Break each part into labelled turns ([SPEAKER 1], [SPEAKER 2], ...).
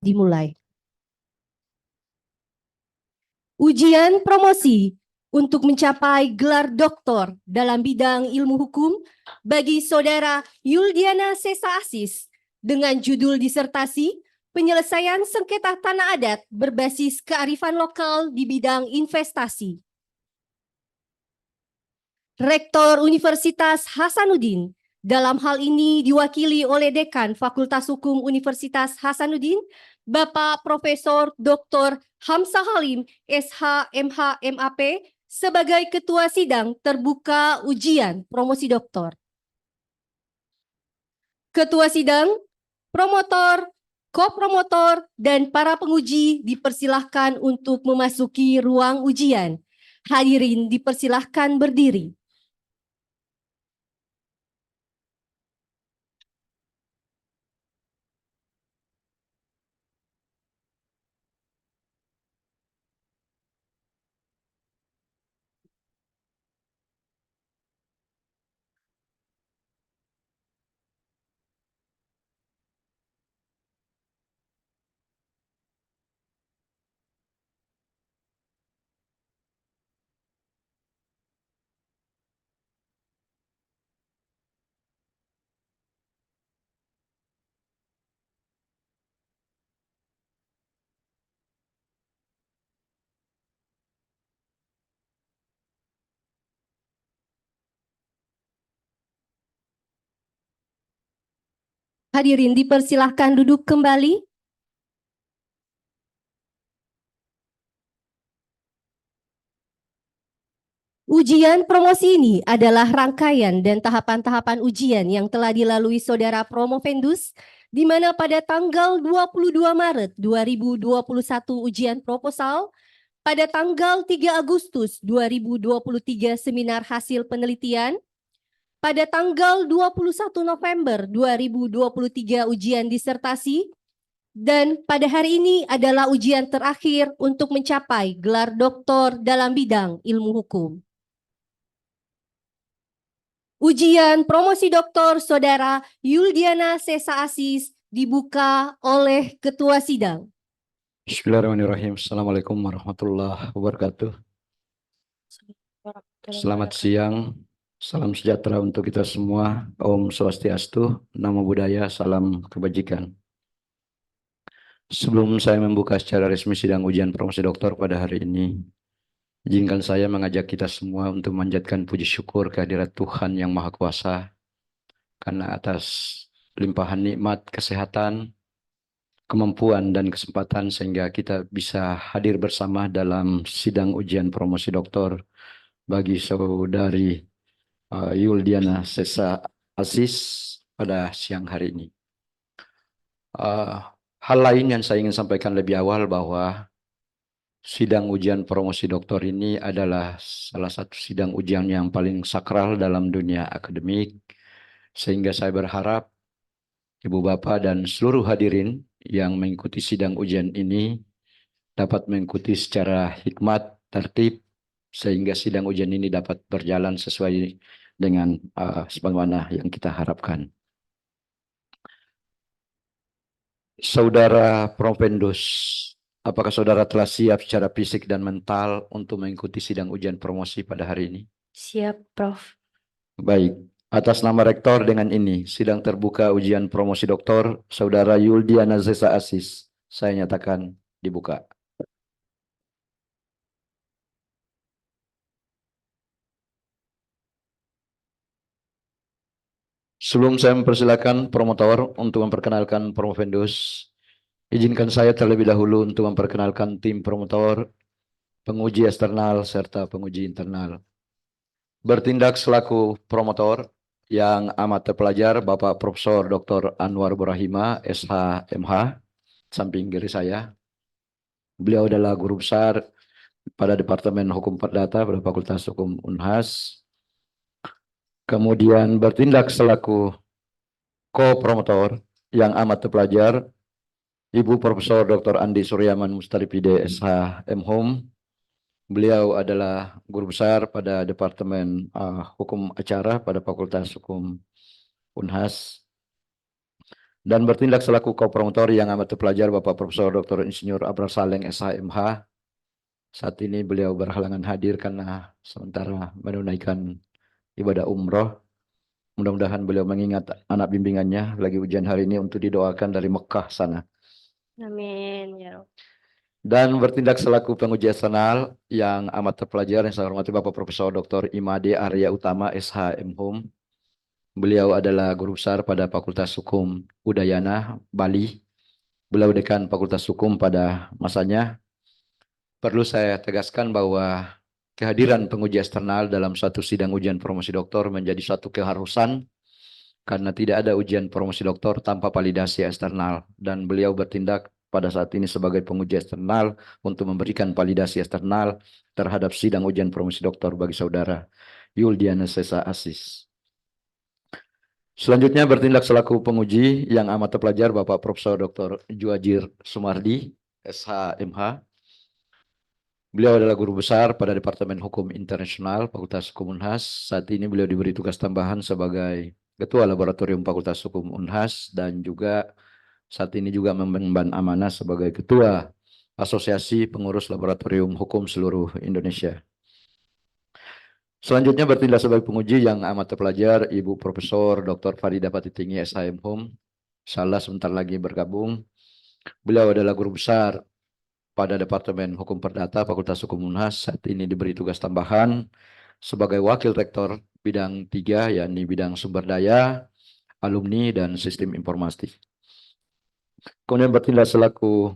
[SPEAKER 1] dimulai. Ujian promosi untuk mencapai gelar doktor dalam bidang ilmu hukum bagi Saudara Yuldiana Sesa Asis dengan judul disertasi Penyelesaian Sengketa Tanah Adat berbasis kearifan lokal di bidang investasi. Rektor Universitas Hasanuddin, dalam hal ini diwakili oleh Dekan Fakultas Hukum Universitas Hasanuddin, Bapak Profesor Dr. Hamzah Halim, SH, MH, MAP, sebagai Ketua Sidang Terbuka Ujian Promosi Doktor. Ketua Sidang, promotor, kopromotor, dan para penguji dipersilahkan untuk memasuki ruang ujian. Hadirin dipersilahkan berdiri. Hadirin dipersilahkan duduk kembali. Ujian promosi ini adalah rangkaian dan tahapan-tahapan ujian yang telah dilalui Saudara Promovendus, di mana pada tanggal 22 Maret 2021 ujian proposal, pada tanggal 3 Agustus 2023 seminar hasil penelitian, pada tanggal 21 November 2023 ujian disertasi, dan pada hari ini adalah ujian terakhir untuk mencapai gelar doktor dalam bidang ilmu hukum. Ujian promosi doktor Saudara Yuldiana Sesa Asis dibuka oleh Ketua Sidang.
[SPEAKER 2] Bismillahirrahmanirrahim. Assalamualaikum warahmatullahi wabarakatuh. Selamat siang, salam sejahtera untuk kita semua. Om Swastiastu, Namo Buddhaya, salam kebajikan. Sebelum saya membuka secara resmi sidang ujian promosi doktor pada hari ini, izinkan saya mengajak kita semua untuk memanjatkan puji syukur kehadirat Tuhan Yang Maha Kuasa karena atas limpahan nikmat kesehatan, kemampuan dan kesempatan sehingga kita bisa hadir bersama dalam sidang ujian promosi doktor bagi Saudari Yuldiana Sesa Asis pada siang hari ini. Hal lain yang saya ingin sampaikan lebih awal bahwa sidang ujian promosi doktor ini adalah salah satu sidang ujian yang paling sakral dalam dunia akademik, sehingga saya berharap Ibu Bapak dan seluruh hadirin yang mengikuti sidang ujian ini dapat mengikuti secara hikmat, tertib, sehingga sidang ujian ini dapat berjalan sesuai dengan sebagaimana yang kita harapkan. Saudara Provendus, apakah saudara telah siap secara fisik dan mental untuk mengikuti sidang ujian promosi pada hari ini?
[SPEAKER 3] Siap, Prof.
[SPEAKER 2] Baik, atas nama Rektor dengan ini, sidang terbuka ujian promosi doktor Saudara Yuldiana Sesa Asis, saya nyatakan dibuka. Sebelum saya mempersilakan promotor untuk memperkenalkan Promovendus, izinkan saya terlebih dahulu untuk memperkenalkan tim promotor, penguji eksternal, serta penguji internal. Bertindak selaku promotor yang amat terpelajar Bapak Profesor Dr. Anwar Burahima, SH, MH, samping kiri saya. Beliau adalah guru besar pada Departemen Hukum Perdata pada Fakultas Hukum Unhas. Kemudian bertindak selaku ko-promotor yang amat terpelajar Ibu Profesor Dr. Andi Suryaman Mustaripide, SH, MHum. Beliau adalah guru besar pada Departemen Hukum Acara pada Fakultas Hukum Unhas. dan bertindak selaku kopromotor yang amat terpelajar Bapak Profesor Dr. Insinyur Abrar Saleng SHMH. Saat ini beliau berhalangan hadir karena sementara menunaikan ibadah umroh. Mudah-mudahan beliau mengingat anak bimbingannya lagi ujian hari ini untuk didoakan dari Mekah sana.
[SPEAKER 3] Amin ya Rob.
[SPEAKER 2] Dan bertindak selaku penguji eksternal yang amat terpelajar yang saya hormati Bapak Profesor Dr. Imade Arya Utama SHM Hum. Beliau adalah guru besar pada Fakultas Hukum Udayana, Bali. Beliau dekan Fakultas Hukum pada masanya. Perlu saya tegaskan bahwa kehadiran penguji eksternal dalam suatu sidang ujian promosi doktor menjadi suatu keharusan karena tidak ada ujian promosi doktor tanpa validasi eksternal, dan beliau bertindak pada saat ini sebagai penguji eksternal untuk memberikan validasi eksternal terhadap sidang ujian promosi doktor bagi saudara Yuldiana Sesa Asis. Selanjutnya bertindak selaku penguji yang amat terpelajar Bapak Profesor Dr. Juajir Sumardi, SHMH. Beliau adalah guru besar pada Departemen Hukum Internasional Fakultas Hukum Unhas. Saat ini beliau diberi tugas tambahan sebagai Ketua Laboratorium Fakultas Hukum Unhas dan juga saat ini juga mengemban amanah sebagai Ketua Asosiasi Pengurus Laboratorium Hukum seluruh Indonesia. Selanjutnya bertindak sebagai penguji yang amat terpelajar Ibu Profesor Dr. Farida Patitinggi SHM Hum. Insyaallah sebentar lagi bergabung. Beliau adalah guru besar pada Departemen Hukum Perdata Fakultas Hukum Unhas. Saat ini diberi tugas tambahan sebagai Wakil Rektor bidang 3, yakni bidang sumber daya, alumni, dan sistem informasi. Kemudian bertindak selaku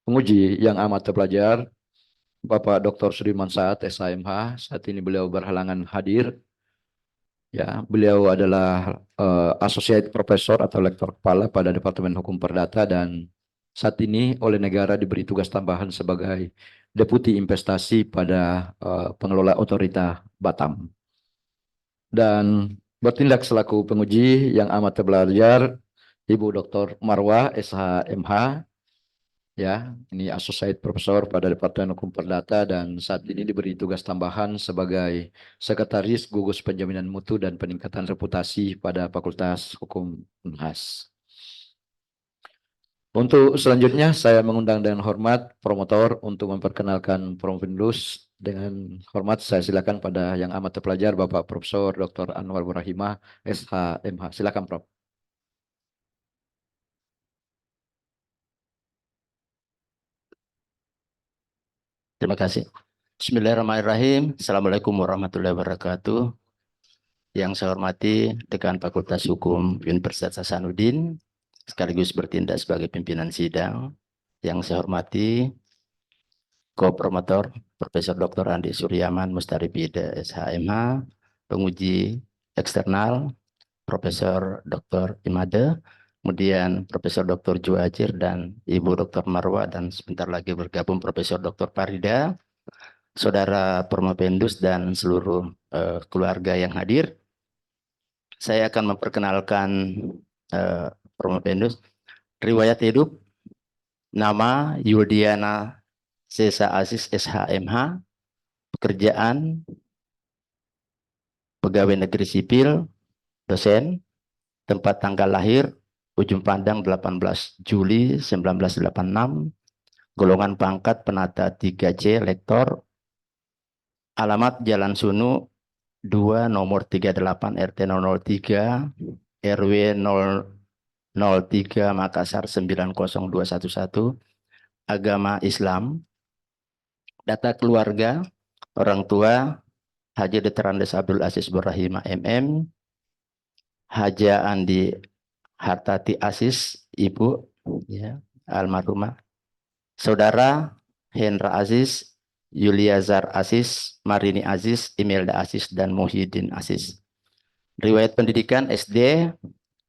[SPEAKER 2] penguji yang amat terpelajar Bapak Dr. Sudirman Saad SHMH. Saat ini beliau berhalangan hadir. Ya, beliau adalah Associate Professor atau lektor kepala pada Departemen Hukum Perdata dan saat ini oleh negara diberi tugas tambahan sebagai Deputi Investasi pada Pengelola Otorita Batam. Dan bertindak selaku penguji yang amat terpelajar Ibu Dr. Marwah SHMH. Ya, ini Associate Professor pada Departemen Hukum Perdata dan saat ini diberi tugas tambahan sebagai Sekretaris Gugus Penjaminan Mutu dan Peningkatan Reputasi pada Fakultas Hukum Unhas. Untuk selanjutnya saya mengundang dengan hormat promotor untuk memperkenalkan Promovendus. Dengan hormat saya silakan pada yang amat terpelajar Bapak Profesor Dr. Anwar Burahimah SHMH. Silakan Prof.
[SPEAKER 4] Terima kasih. Bismillahirrahmanirrahim. Assalamualaikum warahmatullahi wabarakatuh. Yang saya hormati Dekan Fakultas Hukum Universitas Hasanuddin, sekaligus bertindak sebagai pimpinan sidang. Yang saya hormati Co-Promotor Profesor Dr. Andi Suryaman Mustaribida SHMH, penguji eksternal Profesor Dr. Imade, kemudian Profesor Dr. Juajir dan Ibu Dr. Marwah, dan sebentar lagi bergabung Profesor Dr. Farida, saudara Promovendus dan seluruh keluarga yang hadir. Saya akan memperkenalkan Promovendus. Riwayat hidup: nama Yuldiana Sesa Asis SHMH, pekerjaan pegawai negeri sipil, dosen, tempat tanggal lahir Ujung Pandang 18 Juli 1986, golongan pangkat penata 3C lektor, alamat Jalan Sunu 2 nomor 38 RT 003 RW 003 Makassar 90211, agama Islam, data keluarga, orang tua Haji Dr. Andes Abdul Aziz Burahimah MM, Haja Andi Hartati Aziz, Ibu ya, almarhumah, saudara Hendra Aziz, Yuliazar Aziz, Marini Aziz, Imelda Aziz, dan Muhyiddin Aziz. Riwayat pendidikan: SD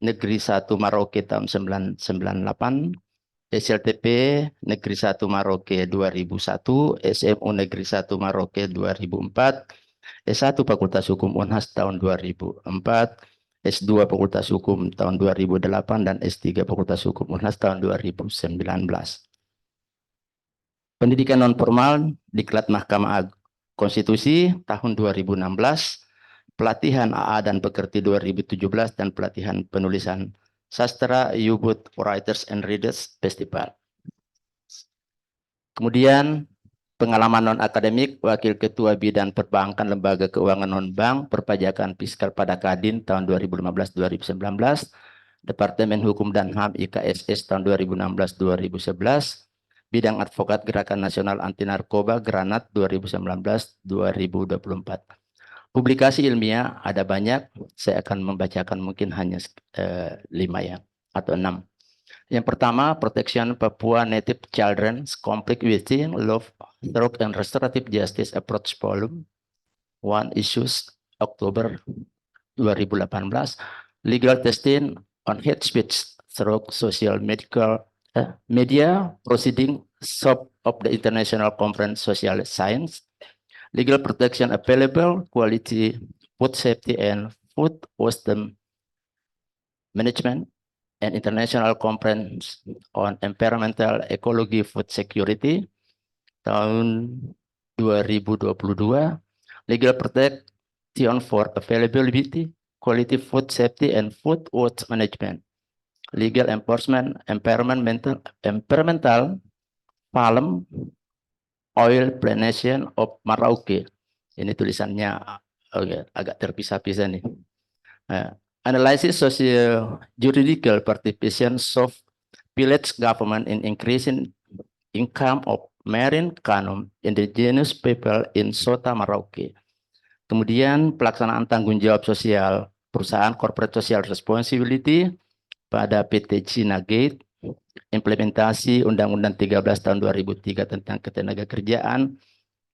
[SPEAKER 4] Negeri 1 Maroke tahun 1998, SLTP Negeri 1 Maroke 2001, SMU Negeri 1 Maroke 2004, S1 Fakultas Hukum Unhas tahun 2004, S2 Fakultas Hukum tahun 2008, dan S3 Fakultas Hukum Unhas tahun 2019. Pendidikan non formal Diklat Mahkamah Konstitusi tahun 2016, pelatihan AA dan Pekerti 2017, dan pelatihan penulisan Sastra Ubud Writers and Readers Festival. Kemudian pengalaman non-akademik, Wakil Ketua Bidang Perbankan Lembaga Keuangan Non-Bank Perpajakan Fiskal pada Kadin tahun 2015-2019, Departemen Hukum dan HAM IKSS tahun 2016-2011, Bidang Advokat Gerakan Nasional Anti Narkoba Granat 2019-2024. Publikasi ilmiah ada banyak, saya akan membacakan mungkin hanya 5 ya, atau 6. Yang pertama, Protection Papua Native Children's Conflict Within Law, Stroke and Restorative Justice Approach Volume 1 Issues Oktober 2018, Legal Testing on Hate Speech Stroke Social Media Proceeding Sub of the International Conference Social Science, Legal Protection Available, Quality, Food Safety and Food Wisdom Management, and International Conference on Environmental Ecology Food Security tahun 2022, Legal Protection for Availability, Quality Food Safety and Food Waste Management, Legal Enforcement, Environmental Palm Oil Plantation of Merauke. Ini tulisannya agak terpisah-pisah nih. Analysis Social Juridical Participation of Village Government in Increasing Income of Marine Canum Indigenous People in Sota Merauke. Kemudian pelaksanaan tanggung jawab sosial perusahaan Corporate Social Responsibility pada PT China Gate, implementasi Undang-Undang 13 tahun 2003 tentang ketenagakerjaan,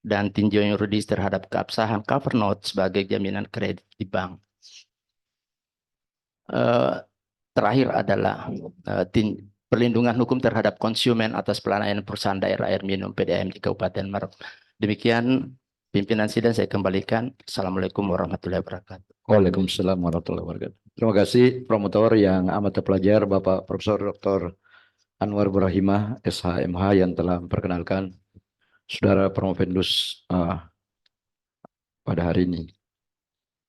[SPEAKER 4] dan tinjauan yuridis terhadap keabsahan cover note sebagai jaminan kredit di bank. Terakhir adalah perlindungan hukum terhadap konsumen atas pelayanan perusahaan daerah air minum PDAM di Kabupaten Maros. Demikian pimpinan sidang, saya kembalikan. Assalamualaikum warahmatullahi wabarakatuh.
[SPEAKER 2] Waalaikumsalam warahmatullahi wabarakatuh. Terima kasih promotor yang amat terpelajar Bapak Profesor Dr. Anwar Burahimah SHMH yang telah memperkenalkan Saudara Promovendus pada hari ini.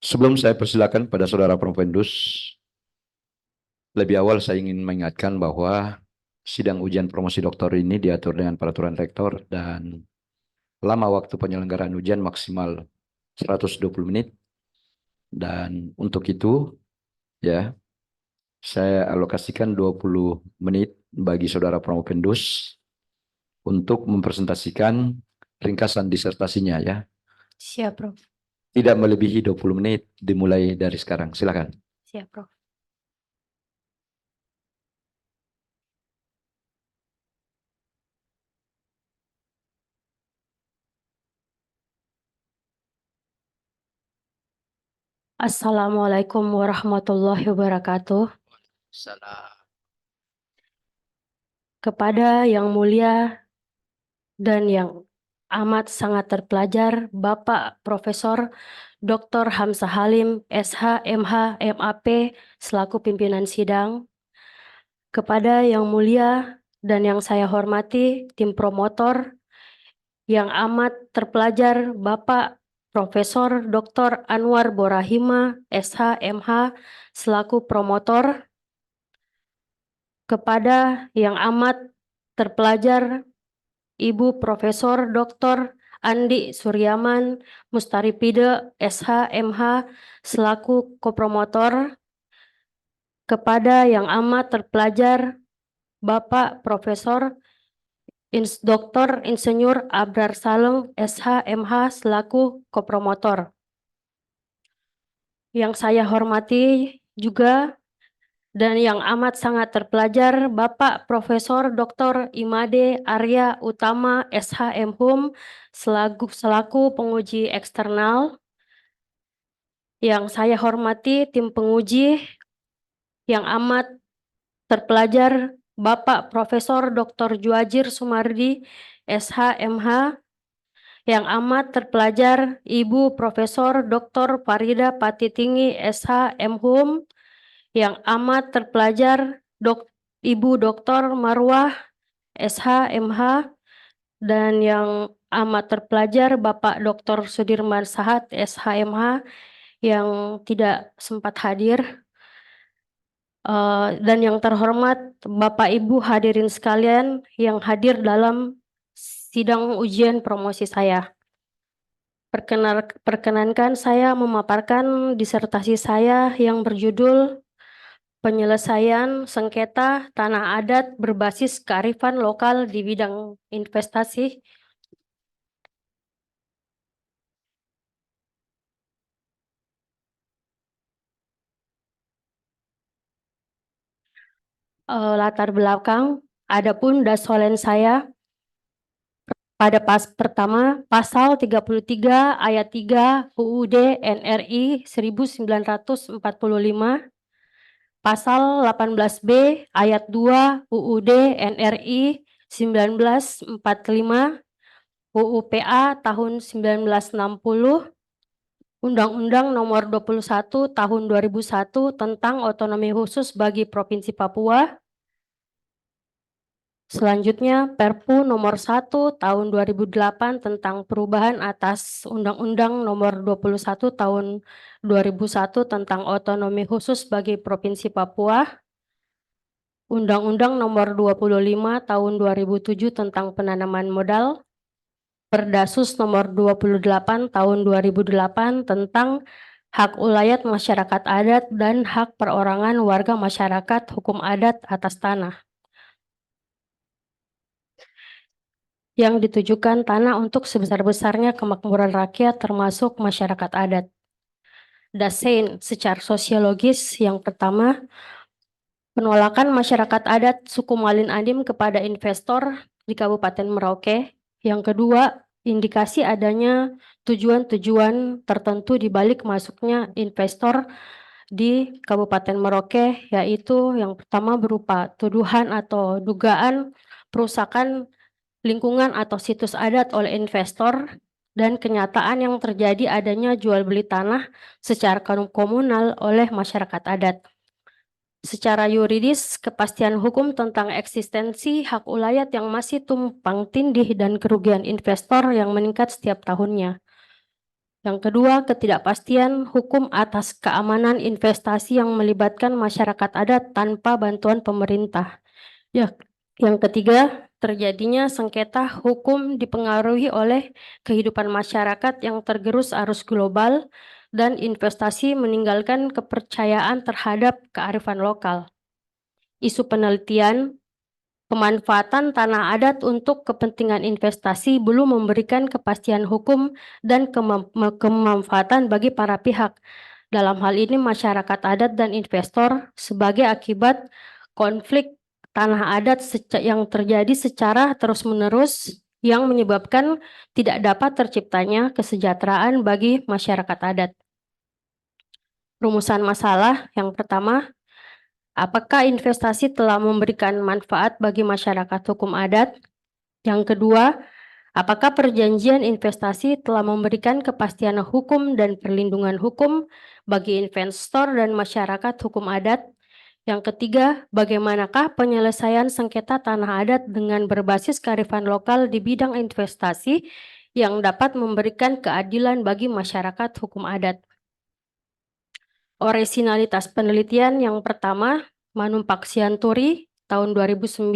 [SPEAKER 2] Sebelum saya persilakan pada Saudara Promovendus, lebih awal saya ingin mengingatkan bahwa sidang ujian promosi doktor ini diatur dengan peraturan rektor dan lama waktu penyelenggaraan ujian maksimal 120 menit. Dan untuk itu ya saya alokasikan 20 menit bagi Saudara Promovendus untuk mempresentasikan ringkasan disertasinya ya.
[SPEAKER 3] Siap, Prof.
[SPEAKER 2] Tidak melebihi 20 menit dimulai dari sekarang. Silakan.
[SPEAKER 3] Siap, Prof. Assalamualaikum warahmatullahi wabarakatuh.
[SPEAKER 4] Salam.
[SPEAKER 3] Kepada yang mulia dan yang amat sangat terpelajar, Bapak Profesor Dr. Hamzah Halim, SH, MH, MAP, selaku pimpinan sidang. Kepada yang mulia dan yang saya hormati, tim promotor yang amat terpelajar, Bapak Profesor Dr. Anwar Burahimah, SH, MH, selaku promotor. Kepada yang amat terpelajar, Ibu Profesor Dr. Andi Suryaman Mustaripide, SH, MH, selaku kopromotor. Kepada yang amat terpelajar, Bapak Profesor Dr. Insinyur Abrar Saleng, SH, MH, selaku kopromotor. Yang saya hormati juga dan yang amat sangat terpelajar, Bapak Profesor Dr. Imade Arya Utama, SH, MHum, selaku penguji eksternal. Yang saya hormati tim penguji yang amat terpelajar, Bapak Profesor Dr. Juajir Sumardi, SH, MH. Yang amat terpelajar, Ibu Profesor Dr. Farida Patitinggi, SH, MHum. Yang amat terpelajar, Ibu Dr. Marwah, SH, MH. Dan yang amat terpelajar, Bapak Dr. Sudirman Sahat, SH, MH, yang tidak sempat hadir. Dan yang terhormat Bapak Ibu hadirin sekalian yang hadir dalam sidang ujian promosi saya. Perkenankan saya memaparkan disertasi saya yang berjudul Penyelesaian Sengketa Tanah Adat Berbasis Kearifan Lokal di Bidang Investasi. Latar belakang, adapun dasolen saya pada pertama pasal 33 ayat 3 UUD NRI 1945, pasal 18B ayat 2 UUD NRI 1945, UUPA tahun 1960, Undang-Undang Nomor 21 Tahun 2001 tentang Otonomi Khusus bagi Provinsi Papua. Selanjutnya, Perpu Nomor 1 Tahun 2008 tentang perubahan atas Undang-Undang Nomor 21 Tahun 2001 tentang Otonomi Khusus bagi Provinsi Papua. Undang-Undang Nomor 25 Tahun 2007 tentang penanaman modal. Perdasus Nomor 28 Tahun 2008 tentang hak ulayat masyarakat adat dan hak perorangan warga masyarakat hukum adat atas tanah, yang ditujukan tanah untuk sebesar-besarnya kemakmuran rakyat termasuk masyarakat adat. Dasein secara sosiologis yang pertama, penolakan masyarakat adat suku Malin Andim kepada investor di Kabupaten Merauke. Yang kedua, indikasi adanya tujuan-tujuan tertentu di balik masuknya investor di Kabupaten Merauke, yaitu yang pertama berupa tuduhan atau dugaan perusakan lingkungan atau situs adat oleh investor, dan kenyataan yang terjadi adanya jual beli tanah secara komunal oleh masyarakat adat. Secara yuridis, kepastian hukum tentang eksistensi hak ulayat yang masih tumpang tindih dan kerugian investor yang meningkat setiap tahunnya. Yang kedua, ketidakpastian hukum atas keamanan investasi yang melibatkan masyarakat adat tanpa bantuan pemerintah. Yang ketiga, terjadinya sengketa hukum dipengaruhi oleh kehidupan masyarakat yang tergerus arus global dan investasi meninggalkan kepercayaan terhadap kearifan lokal. Isu penelitian, pemanfaatan tanah adat untuk kepentingan investasi belum memberikan kepastian hukum dan kemanfaatan bagi para pihak. Dalam hal ini masyarakat adat dan investor sebagai akibat konflik tanah adat yang terjadi secara terus-menerus yang menyebabkan tidak dapat terciptanya kesejahteraan bagi masyarakat adat. Rumusan masalah yang pertama, apakah investasi telah memberikan manfaat bagi masyarakat hukum adat? Yang kedua, apakah perjanjian investasi telah memberikan kepastian hukum dan perlindungan hukum bagi investor dan masyarakat hukum adat? Yang ketiga, bagaimanakah penyelesaian sengketa tanah adat dengan berbasis kearifan lokal di bidang investasi yang dapat memberikan keadilan bagi masyarakat hukum adat? Orisinalitas penelitian yang pertama, Manumpak Sianturi tahun 2009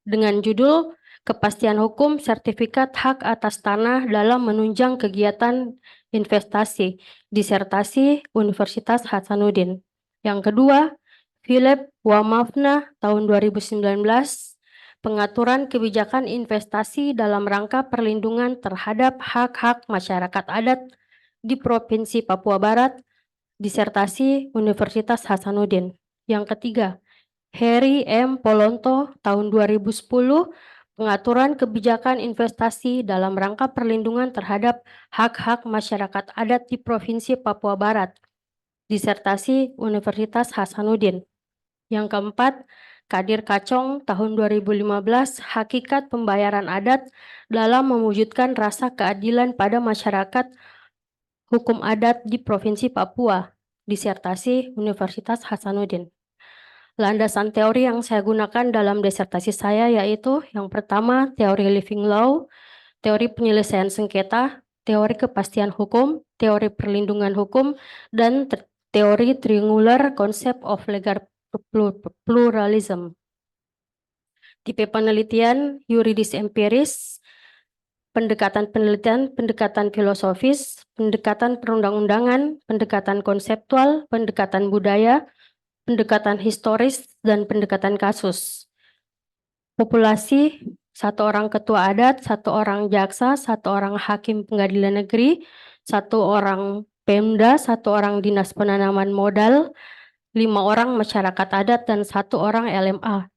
[SPEAKER 3] dengan judul Kepastian Hukum Sertifikat Hak Atas Tanah dalam Menunjang Kegiatan Investasi, disertasi Universitas Hasanuddin. Yang kedua, Philip Wamavna tahun 2019, Pengaturan Kebijakan Investasi dalam Rangka Perlindungan Terhadap Hak-Hak Masyarakat Adat di Provinsi Papua Barat, disertasi Universitas Hasanuddin. Yang ketiga, Heri M. Polonto tahun 2010, Pengaturan Kebijakan Investasi dalam Rangka Perlindungan Terhadap Hak-Hak Masyarakat Adat di Provinsi Papua Barat, disertasi Universitas Hasanuddin. Yang keempat, Kadir Kacong tahun 2015, Hakikat Pembayaran Adat dalam Mewujudkan Rasa Keadilan pada Masyarakat Hukum Adat di Provinsi Papua, disertasi Universitas Hasanuddin. Landasan teori yang saya gunakan dalam disertasi saya yaitu yang pertama, teori living law, teori penyelesaian sengketa, teori kepastian hukum, teori perlindungan hukum, dan teori triangular concept of legal pluralism. Tipe penelitian yuridis empiris, pendekatan penelitian, pendekatan filosofis, pendekatan perundang-undangan, pendekatan konseptual, pendekatan budaya, pendekatan historis, dan pendekatan kasus. Populasi, 1 orang ketua adat, 1 orang jaksa, 1 orang hakim pengadilan negeri, 1 orang Pemda, 1 orang dinas penanaman modal, 5 orang masyarakat adat, dan 1 orang LMA.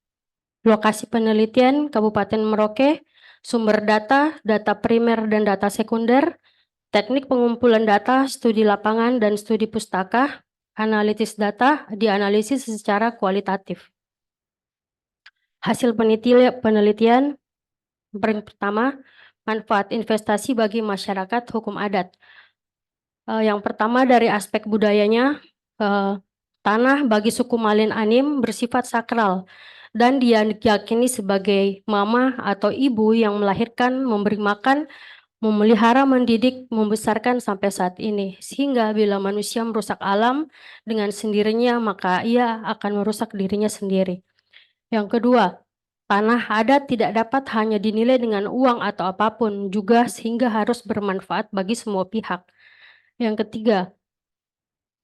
[SPEAKER 3] Lokasi penelitian Kabupaten Merauke, sumber data, data primer dan data sekunder, teknik pengumpulan data, studi lapangan dan studi pustaka, analisis data dianalisis secara kualitatif. Hasil penelitian pertama, manfaat investasi bagi masyarakat hukum adat. Yang pertama dari aspek budayanya, tanah bagi suku Malin Anim bersifat sakral dan diyakini sebagai mama atau ibu yang melahirkan, memberi makan, memelihara, mendidik, membesarkan sampai saat ini. Sehingga bila manusia merusak alam dengan sendirinya, maka ia akan merusak dirinya sendiri. Yang kedua, tanah adat tidak dapat hanya dinilai dengan uang atau apapun, juga sehingga harus bermanfaat bagi semua pihak. Yang ketiga,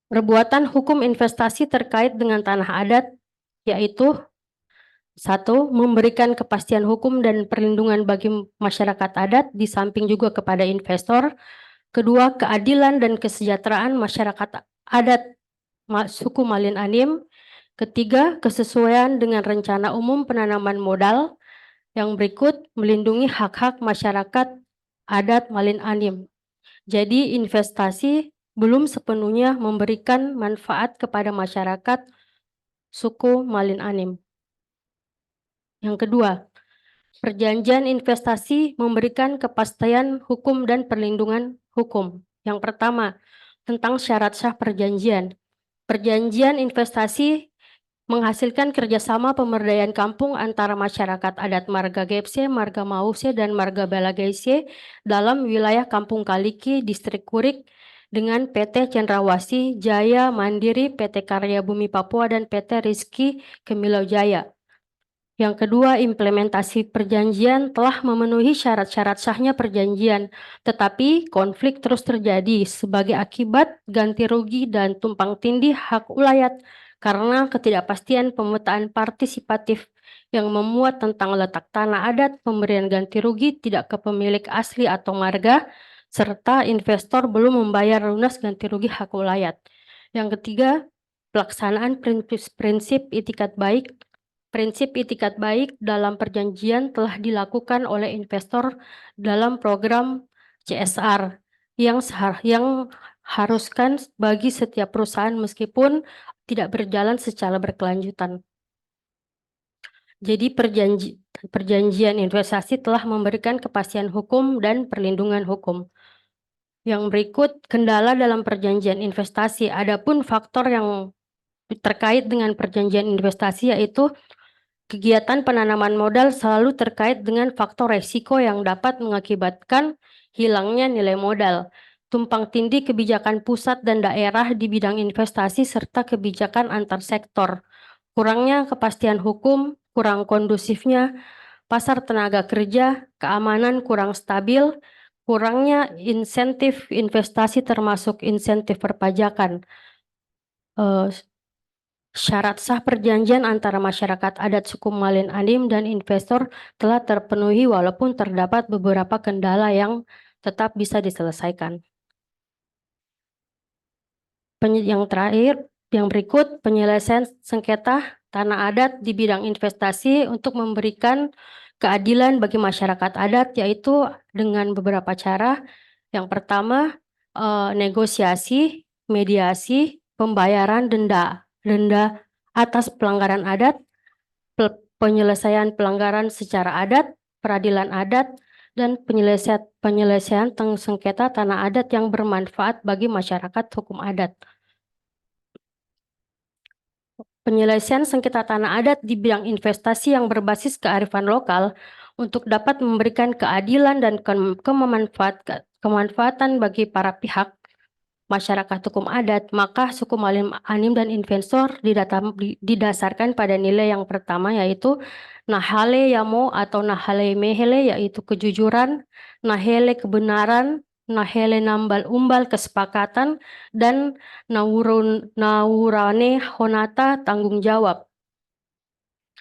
[SPEAKER 3] perbuatan hukum investasi terkait dengan tanah adat, yaitu 1. Memberikan kepastian hukum dan perlindungan bagi masyarakat adat di samping juga kepada investor. 2. Keadilan dan kesejahteraan masyarakat adat suku Malin Anim. 3. Kesesuaian dengan rencana umum penanaman modal. Yang berikut, melindungi hak-hak masyarakat adat Malin Anim. Jadi investasi belum sepenuhnya memberikan manfaat kepada masyarakat suku Malin Anim. Yang kedua, perjanjian investasi memberikan kepastian hukum dan perlindungan hukum. Yang pertama, tentang syarat sah perjanjian. Perjanjian investasi menghasilkan kerjasama pemberdayaan kampung antara masyarakat adat Marga Gepse, Marga Mause, dan Marga Balagaise dalam wilayah Kampung Kaliki, Distrik Kurik, dengan PT Cendrawasih Jaya Mandiri, PT Karya Bumi Papua, dan PT Rizky Kemilau Jaya. Yang kedua, implementasi perjanjian telah memenuhi syarat-syarat sahnya perjanjian, tetapi konflik terus terjadi sebagai akibat ganti rugi dan tumpang tindih hak ulayat karena ketidakpastian pemetaan partisipatif yang memuat tentang letak tanah adat, pemberian ganti rugi tidak ke pemilik asli atau marga, serta investor belum membayar lunas ganti rugi hak ulayat. Yang ketiga, pelaksanaan prinsip itikat baik. Prinsip itikat baik dalam perjanjian telah dilakukan oleh investor dalam program CSR yang haruskan bagi setiap perusahaan meskipun tidak berjalan secara berkelanjutan. Jadi perjanjian investasi telah memberikan kepastian hukum dan perlindungan hukum. Yang berikut, kendala dalam perjanjian investasi. Adapun faktor yang terkait dengan perjanjian investasi yaitu kegiatan penanaman modal selalu terkait dengan faktor resiko yang dapat mengakibatkan hilangnya nilai modal, tumpang tindih kebijakan pusat dan daerah di bidang investasi serta kebijakan antar sektor, kurangnya kepastian hukum, kurang kondusifnya pasar tenaga kerja, keamanan kurang stabil, kurangnya insentif investasi termasuk insentif perpajakan. Syarat sah perjanjian antara masyarakat adat suku Malin Anim dan investor telah terpenuhi walaupun terdapat beberapa kendala yang tetap bisa diselesaikan. Yang terakhir, yang berikut, penyelesaian sengketa tanah adat di bidang investasi untuk memberikan keadilan bagi masyarakat adat, yaitu dengan beberapa cara. Yang pertama, negosiasi, mediasi, pembayaran denda atas pelanggaran adat, penyelesaian pelanggaran secara adat, peradilan adat, dan penyelesaian sengketa tanah adat yang bermanfaat bagi masyarakat hukum adat. Penyelesaian sengketa tanah adat di bidang investasi yang berbasis kearifan lokal untuk dapat memberikan keadilan dan kemanfaatan bagi para pihak masyarakat hukum adat, maka suku Malim Anim dan investor didasarkan pada nilai yang pertama, yaitu nahale yamo atau nahale mehele, yaitu kejujuran, nahele kebenaran, nahele nambal umbal kesepakatan, dan naurane honata tanggung jawab.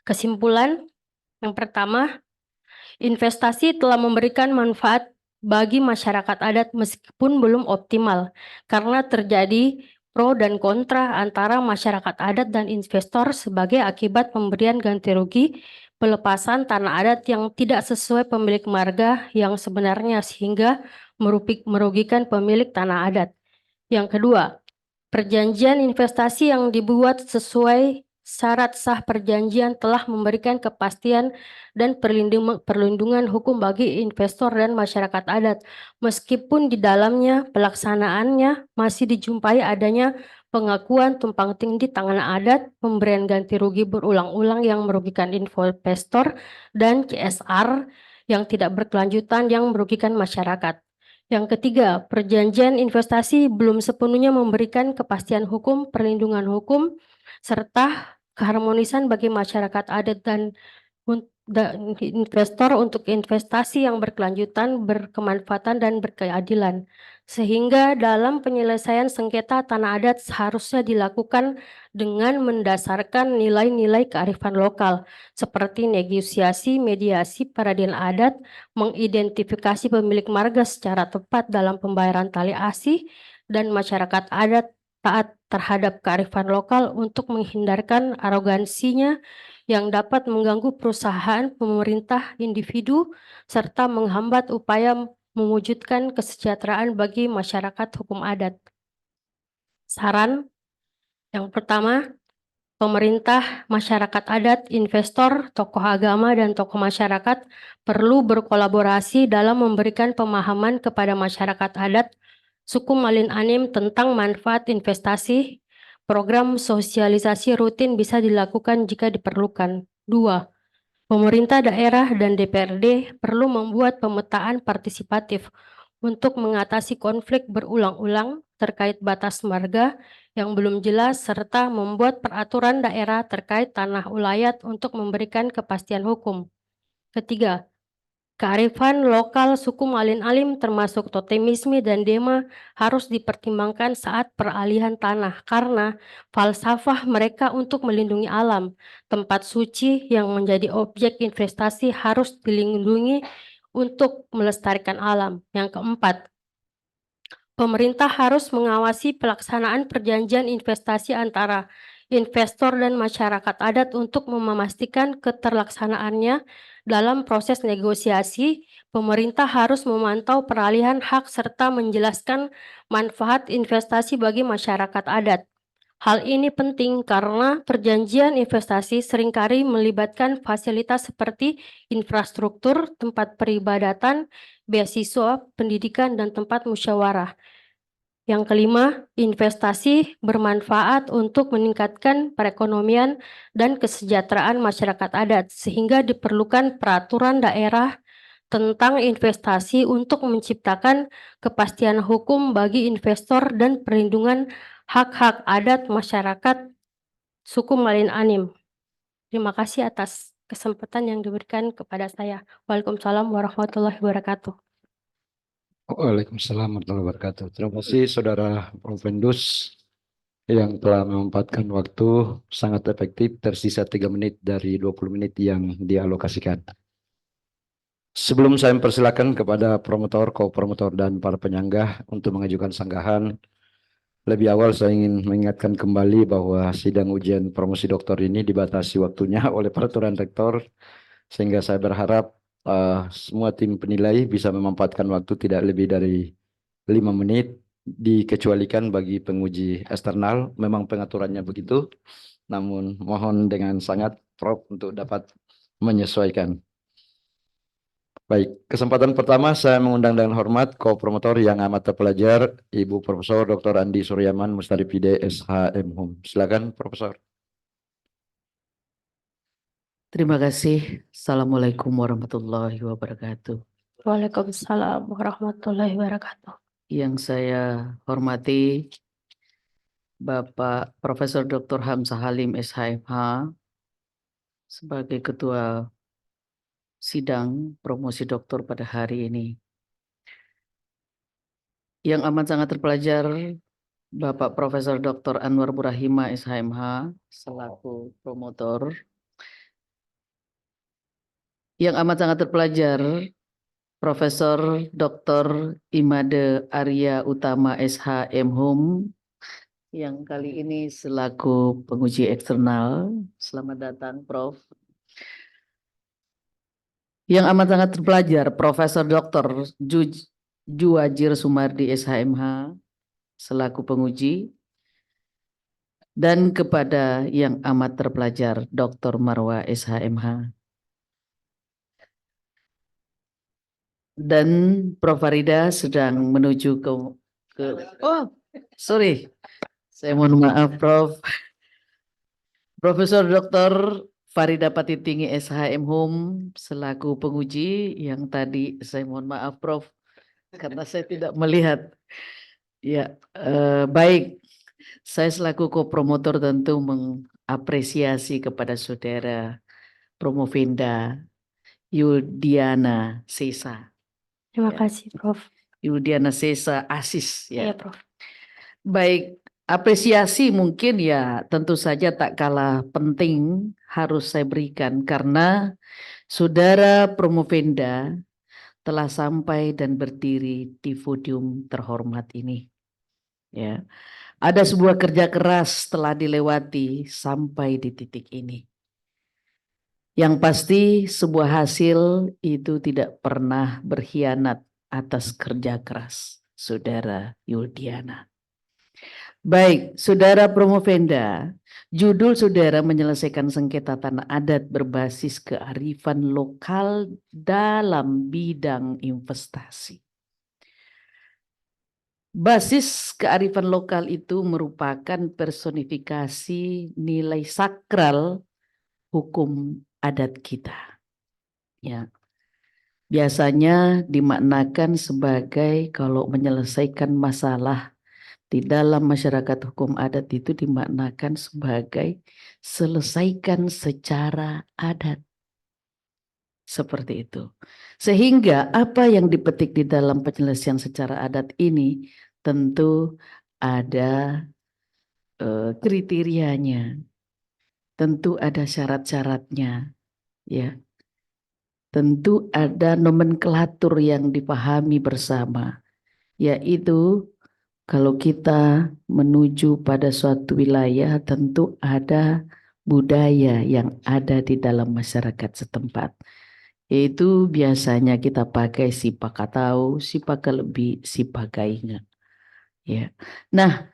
[SPEAKER 3] Kesimpulan yang pertama, investasi telah memberikan manfaat bagi masyarakat adat meskipun belum optimal karena terjadi pro dan kontra antara masyarakat adat dan investor sebagai akibat pemberian ganti rugi pelepasan tanah adat yang tidak sesuai pemilik marga yang sebenarnya sehingga merugikan pemilik tanah adat. Yang kedua, perjanjian investasi yang dibuat sesuai syarat sah perjanjian telah memberikan kepastian dan perlindungan hukum bagi investor dan masyarakat adat, meskipun di dalamnya pelaksanaannya masih dijumpai adanya pengakuan tumpang tindih tangan adat, pemberian ganti rugi berulang-ulang yang merugikan investor, dan CSR yang tidak berkelanjutan yang merugikan masyarakat. Yang ketiga, perjanjian investasi belum sepenuhnya memberikan kepastian hukum, perlindungan hukum, serta keharmonisan bagi masyarakat adat dan investor untuk investasi yang berkelanjutan, berkemanfaatan, dan berkeadilan. Sehingga dalam penyelesaian sengketa tanah adat seharusnya dilakukan dengan mendasarkan nilai-nilai kearifan lokal, seperti negosiasi, mediasi, peradilan adat, mengidentifikasi pemilik marga secara tepat dalam pembayaran tali asih, dan masyarakat adat taat terhadap kearifan lokal untuk menghindarkan arogansinya yang dapat mengganggu perusahaan, pemerintah, individu, serta menghambat upaya mewujudkan kesejahteraan bagi masyarakat hukum adat. Saran yang pertama, pemerintah, masyarakat adat, investor, tokoh agama, dan tokoh masyarakat perlu berkolaborasi dalam memberikan pemahaman kepada masyarakat adat suku Malin Anim tentang manfaat investasi. Program sosialisasi rutin bisa dilakukan jika diperlukan. 2. Pemerintah daerah dan DPRD perlu membuat pemetaan partisipatif untuk mengatasi konflik berulang-ulang terkait batas marga yang belum jelas serta membuat peraturan daerah terkait tanah ulayat untuk memberikan kepastian hukum. Ketiga, kearifan lokal suku Malin Alim termasuk totemisme dan dema harus dipertimbangkan saat peralihan tanah karena falsafah mereka untuk melindungi alam. Tempat suci yang menjadi objek investasi harus dilindungi untuk melestarikan alam. Yang keempat, pemerintah harus mengawasi pelaksanaan perjanjian investasi antara investor dan masyarakat adat untuk memastikan keterlaksanaannya. Dalam proses negosiasi, pemerintah harus memantau peralihan hak serta menjelaskan manfaat investasi bagi masyarakat adat. Hal ini penting karena perjanjian investasi seringkali melibatkan fasilitas seperti infrastruktur, tempat peribadatan, beasiswa, pendidikan, dan tempat musyawarah. Yang kelima, investasi bermanfaat untuk meningkatkan perekonomian dan kesejahteraan masyarakat adat, sehingga diperlukan peraturan daerah tentang investasi untuk menciptakan kepastian hukum bagi investor dan perlindungan hak-hak adat masyarakat suku Malin Anim. Terima kasih atas kesempatan yang diberikan kepada saya. Waalaikumsalam warahmatullahi wabarakatuh.
[SPEAKER 2] Waalaikumsalam warahmatullahi wabarakatuh. Terima kasih Saudara Profendus yang telah memanfaatkan waktu sangat efektif, tersisa 3 menit dari 20 menit yang dialokasikan. Sebelum saya mempersilakan kepada promotor, co-promotor, dan para penyanggah untuk mengajukan sanggahan, lebih awal saya ingin mengingatkan kembali bahwa sidang ujian promosi doktor ini dibatasi waktunya oleh peraturan rektor, sehingga saya berharap semua tim penilai bisa memanfaatkan waktu tidak lebih dari 5 menit, dikecualikan bagi penguji eksternal. Memang pengaturannya begitu, namun mohon dengan sangat Prof untuk dapat menyesuaikan. Baik, kesempatan pertama saya mengundang dengan hormat co-promotor yang amat terpelajar, Ibu Profesor Dr. Andi Suryaman Mustaripide SHM Hum. Silakan Profesor.
[SPEAKER 5] Terima kasih. Assalamualaikum warahmatullahi wabarakatuh.
[SPEAKER 3] Waalaikumsalam warahmatullahi wabarakatuh.
[SPEAKER 5] yang saya hormati Bapak Profesor Dr. Hamzah Halim SHMH sebagai Ketua Sidang Promosi Doktor pada hari ini. Yang amat sangat terpelajar Bapak Profesor Dr. Anwar Burahima SHMH selaku promotor. Yang amat sangat terpelajar Profesor Dr. Imade Arya Utama SHM Hum yang kali ini selaku penguji eksternal. Selamat datang Prof. Yang amat sangat terpelajar Profesor Dr. Juwajir Sumardi SHMH selaku penguji. Dan kepada yang amat terpelajar Dr. Marwa SHMH. Dan Prof. Farida sedang menuju oh sorry, saya mohon maaf Prof. Profesor Dr. Farida Patitinggi SHM Hum selaku penguji yang tadi saya mohon maaf Prof. Karena saya tidak melihat. Ya, baik. Saya selaku kopromotor tentu mengapresiasi kepada saudara Promovinda Yudiana Sesa.
[SPEAKER 3] Terima
[SPEAKER 5] Ya.
[SPEAKER 3] kasih, Prof.
[SPEAKER 5] Yudiana Sesa Asis
[SPEAKER 3] Iya,
[SPEAKER 5] ya.
[SPEAKER 3] Prof.
[SPEAKER 5] Baik, apresiasi mungkin ya tentu saja tak kalah penting harus saya berikan karena saudara Promovinda telah sampai dan berdiri di podium terhormat ini. Ya. Ada sebuah kerja keras telah dilewati sampai di titik ini. Yang pasti sebuah hasil itu tidak pernah berkhianat atas kerja keras saudara Yudiana. Baik, saudara Promovenda, judul saudara menyelesaikan sengketa tanah adat berbasis kearifan lokal dalam bidang investasi. Basis kearifan lokal itu merupakan personifikasi nilai sakral hukum adat kita. Ya. Biasanya dimaknakan sebagai kalau menyelesaikan masalah di dalam masyarakat hukum adat itu dimaknakan sebagai selesaikan secara adat. Seperti itu. Sehingga apa yang dipetik di dalam penyelesaian secara adat ini tentu ada kriterianya, tentu ada syarat-syaratnya, ya. Tentu ada nomenklatur yang dipahami bersama, yaitu kalau kita menuju pada suatu wilayah tentu ada budaya yang ada di dalam masyarakat setempat. Yaitu biasanya kita pakai si pakatau, si pakalebi, si pagainga. Ya. Nah,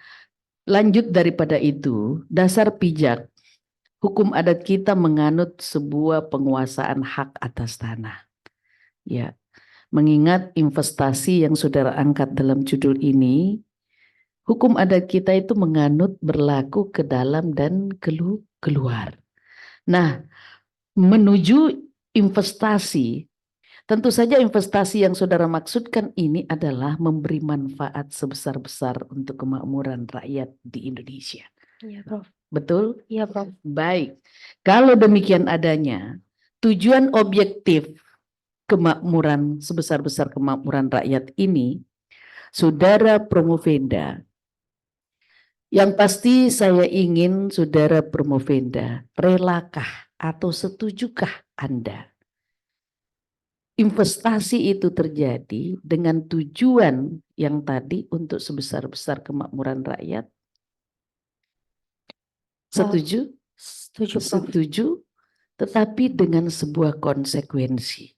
[SPEAKER 5] lanjut daripada itu, dasar pijak hukum adat kita menganut sebuah penguasaan hak atas tanah. Ya. Mengingat investasi yang saudara angkat dalam judul ini, hukum adat kita itu menganut berlaku ke dalam dan keluar. Nah, menuju investasi, tentu saja investasi yang saudara maksudkan ini adalah memberi manfaat sebesar-besar untuk kemakmuran rakyat di Indonesia.
[SPEAKER 3] Iya, Prof.
[SPEAKER 5] Betul?
[SPEAKER 3] Iya, Prof.
[SPEAKER 5] Baik. Kalau demikian adanya, tujuan objektif kemakmuran sebesar-besar kemakmuran rakyat ini, saudara Promovenda, yang pasti saya ingin saudara Promovenda, relakah atau setujukah Anda investasi itu terjadi dengan tujuan yang tadi untuk sebesar-besar kemakmuran rakyat? Setuju?
[SPEAKER 3] Setuju, Prof.
[SPEAKER 5] Setuju, tetapi dengan sebuah konsekuensi.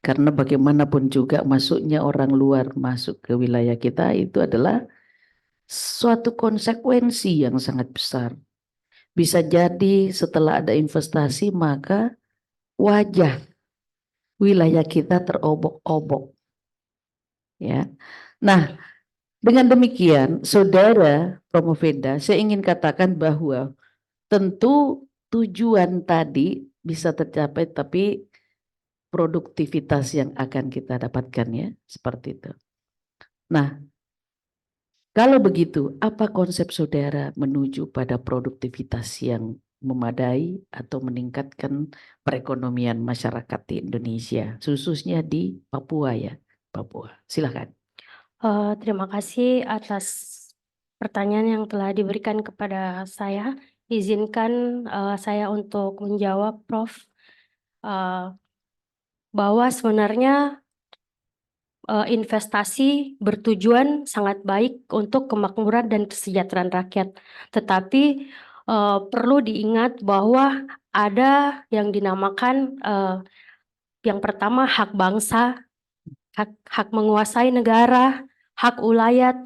[SPEAKER 5] Karena bagaimanapun juga masuknya orang luar masuk ke wilayah kita itu adalah suatu konsekuensi yang sangat besar. Bisa jadi setelah ada investasi maka wajah wilayah kita terobok-obok. Ya. Nah, dengan demikian, saudara Promovenda, saya ingin katakan bahwa tentu tujuan tadi bisa tercapai, tapi produktivitas yang akan kita dapatkan ya, seperti itu. Nah, kalau begitu, apa konsep saudara menuju pada produktivitas yang memadai atau meningkatkan perekonomian masyarakat di Indonesia, khususnya di Papua ya, Papua. Silakan.
[SPEAKER 3] Terima kasih atas pertanyaan yang telah diberikan kepada saya. Izinkan saya untuk menjawab, Prof. Eh, bahwa sebenarnya investasi bertujuan sangat baik untuk kemakmuran dan kesejahteraan rakyat. Tetapi perlu diingat bahwa ada yang dinamakan yang pertama hak bangsa, hak menguasai negara, hak ulayat,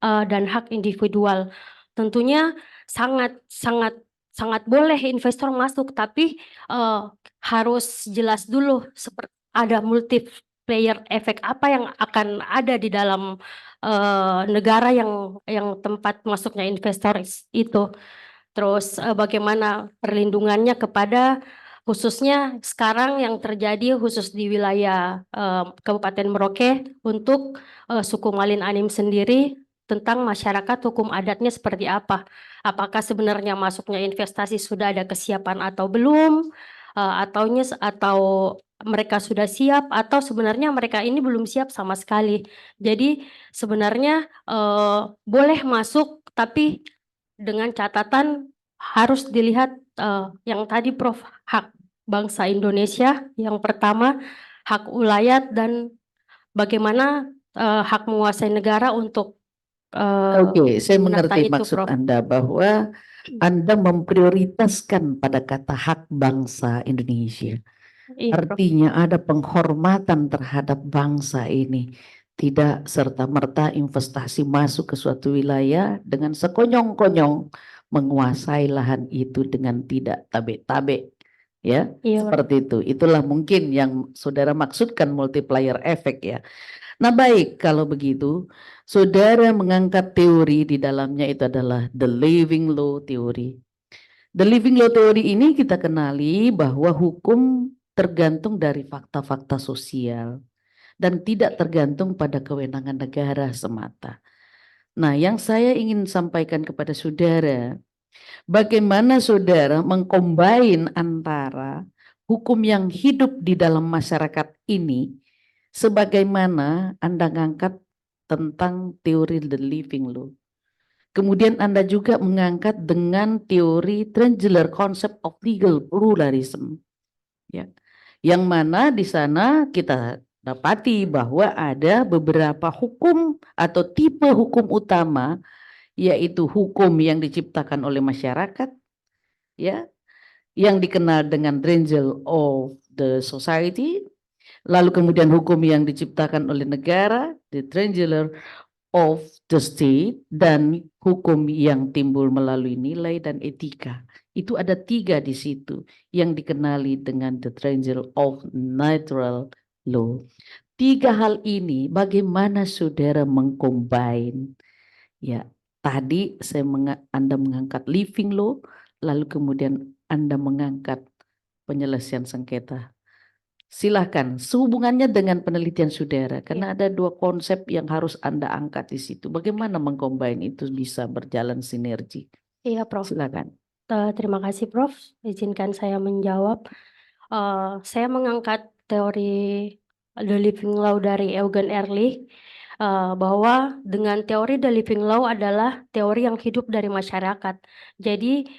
[SPEAKER 3] dan hak individual. Tentunya sangat sangat sangat boleh investor masuk, tapi harus jelas dulu seperti ada multiplayer efek apa yang akan ada di dalam negara yang tempat masuknya investor itu. Terus bagaimana perlindungannya kepada khususnya sekarang yang terjadi khusus di wilayah Kabupaten Merauke untuk suku Malin Anim sendiri tentang masyarakat hukum adatnya seperti apa? Apakah sebenarnya masuknya investasi sudah ada kesiapan atau belum? Atau mereka sudah siap atau sebenarnya mereka ini belum siap sama sekali. Jadi sebenarnya boleh masuk tapi dengan catatan harus dilihat yang tadi Prof, hak bangsa Indonesia yang pertama, hak ulayat dan bagaimana hak menguasai negara untuk
[SPEAKER 5] Oke, saya
[SPEAKER 3] menata
[SPEAKER 5] mengerti
[SPEAKER 3] itu,
[SPEAKER 5] maksud
[SPEAKER 3] Prof.
[SPEAKER 5] Anda bahwa Anda memprioritaskan pada kata hak bangsa Indonesia.
[SPEAKER 3] Iya, Prof.
[SPEAKER 5] Artinya ada penghormatan terhadap bangsa ini. Tidak serta-merta investasi masuk ke suatu wilayah dengan sekonyong-konyong menguasai lahan itu dengan tidak tabe-tabe. Ya,
[SPEAKER 3] Iya, Prof.
[SPEAKER 5] seperti itu. Itulah mungkin yang saudara maksudkan multiplier effect ya. Nah baik, kalau begitu, saudara mengangkat teori di dalamnya itu adalah the living law theory. The living law theory ini kita kenali bahwa hukum tergantung dari fakta-fakta sosial dan tidak tergantung pada kewenangan negara semata. Nah, yang saya ingin sampaikan kepada saudara, bagaimana saudara mengcombine antara hukum yang hidup di dalam masyarakat ini sebagaimana Anda ngangkat tentang teori the living law. Kemudian Anda juga mengangkat dengan teori Trengler concept of legal pluralism. Ya. Yang mana di sana kita dapati bahwa ada beberapa hukum atau tipe hukum utama, yaitu hukum yang diciptakan oleh masyarakat, ya, yang dikenal dengan Triangle of the Society, lalu kemudian hukum yang diciptakan oleh negara, the Triangle of the State, dan hukum yang timbul melalui nilai dan etika. Itu ada 3 di situ yang dikenali dengan the Triangle of Natural Law. 3 hal ini bagaimana saudara mengcombine? Ya, tadi Anda mengangkat living law, lalu kemudian Anda mengangkat penyelesaian sengketa. Silahkan, sehubungannya dengan penelitian saudara, karena ada 2 konsep yang harus Anda angkat di situ. Bagaimana mengcombine itu bisa berjalan sinergi?
[SPEAKER 3] Iya, Prof.
[SPEAKER 5] Silakan.
[SPEAKER 3] Terima kasih, Prof. Izinkan saya menjawab. Saya mengangkat teori The Living Law dari Eugen Ehrlich, bahwa dengan teori The Living Law adalah teori yang hidup dari masyarakat. Jadi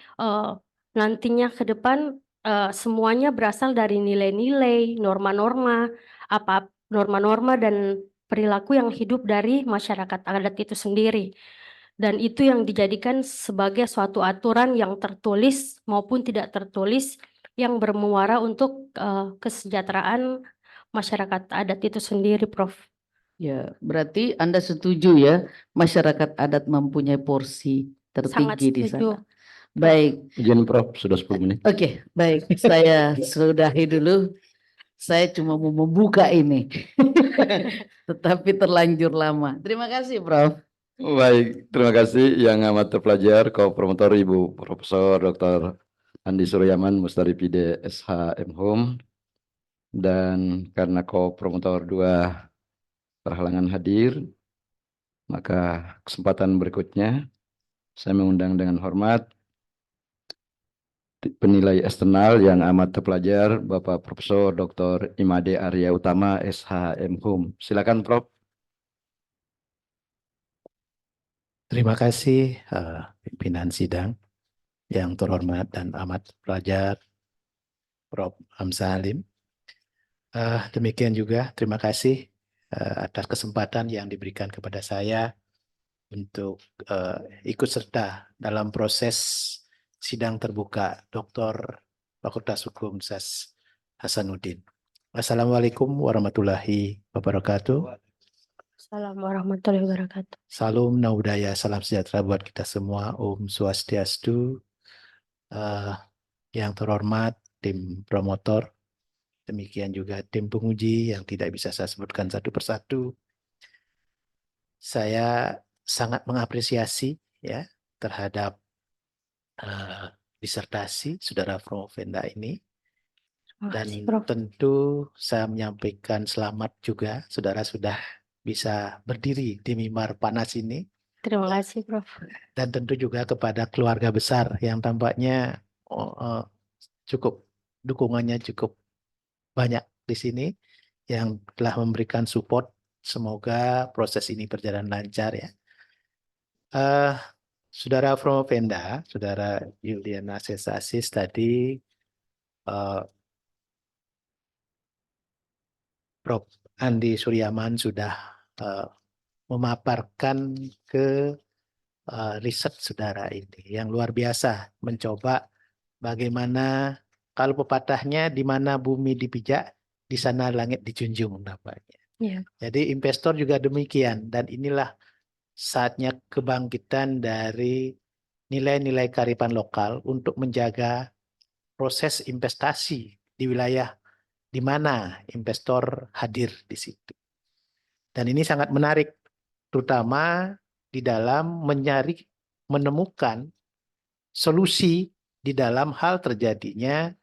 [SPEAKER 3] nantinya ke depan semuanya berasal dari nilai-nilai, norma-norma, norma-norma dan perilaku yang hidup dari masyarakat adat itu sendiri. Dan itu yang dijadikan sebagai suatu aturan yang tertulis maupun tidak tertulis yang bermuara untuk kesejahteraan masyarakat adat itu sendiri, Prof.
[SPEAKER 5] Ya, berarti Anda setuju ya, masyarakat adat mempunyai porsi
[SPEAKER 3] Sangat
[SPEAKER 5] tertinggi di
[SPEAKER 3] setuju.
[SPEAKER 5] sana. Baik,
[SPEAKER 2] Izin Prof, sudah 10 menit.
[SPEAKER 5] oke, baik. Saya sudahi dulu. Saya cuma mau membuka ini. Tetapi terlanjur lama. Terima kasih, Prof.
[SPEAKER 2] Baik, terima kasih yang amat terpelajar, co-promotor Ibu Profesor Dr. Andi Suryaman, Mustaripide SH Home, dan karena co-promotor 2 terhalangan hadir, Maka kesempatan berikutnya saya mengundang dengan hormat penilai eksternal yang amat terpelajar Bapak Profesor Dr. Imade Arya Utama SH.M. Hum. Silakan Prof.
[SPEAKER 4] Terima kasih pimpinan sidang yang terhormat dan amat terpelajar Prof. Hamzah Halim. Demikian juga terima kasih atas kesempatan yang diberikan kepada saya untuk ikut serta dalam proses sidang terbuka Dr. Fakultas Hukum SAS Hasanuddin. Assalamualaikum warahmatullahi wabarakatuh.
[SPEAKER 3] Assalamualaikum warahmatullahi wabarakatuh.
[SPEAKER 4] Salam Naudaya, salam sejahtera buat kita semua. Om Swastiastu. Yang terhormat tim promotor, demikian juga tim penguji yang tidak bisa saya sebutkan satu persatu. Saya sangat mengapresiasi ya terhadap disertasi saudara Promovenda ini.
[SPEAKER 3] Terima
[SPEAKER 4] Dan
[SPEAKER 3] kasih, Prof.
[SPEAKER 4] tentu saya menyampaikan selamat juga saudara sudah bisa berdiri di mimbar panas ini.
[SPEAKER 3] Terima kasih, Prof.
[SPEAKER 4] Dan tentu juga kepada keluarga besar yang tampaknya cukup dukungannya cukup banyak di sini yang telah memberikan support. Semoga proses ini berjalan lancar ya. Saudara Promovenda, saudara Yuliana Sesasis tadi Prof. Andi Suryaman sudah memaparkan ke riset saudara ini yang luar biasa, mencoba bagaimana kalau pepatahnya di mana bumi dipijak, di sana langit dijunjung nampaknya.
[SPEAKER 3] Iya.
[SPEAKER 4] Jadi investor juga demikian, dan inilah saatnya kebangkitan dari nilai-nilai kearifan lokal untuk menjaga proses investasi di wilayah di mana investor hadir di situ. Dan ini sangat menarik, terutama di dalam menemukan solusi di dalam hal terjadinya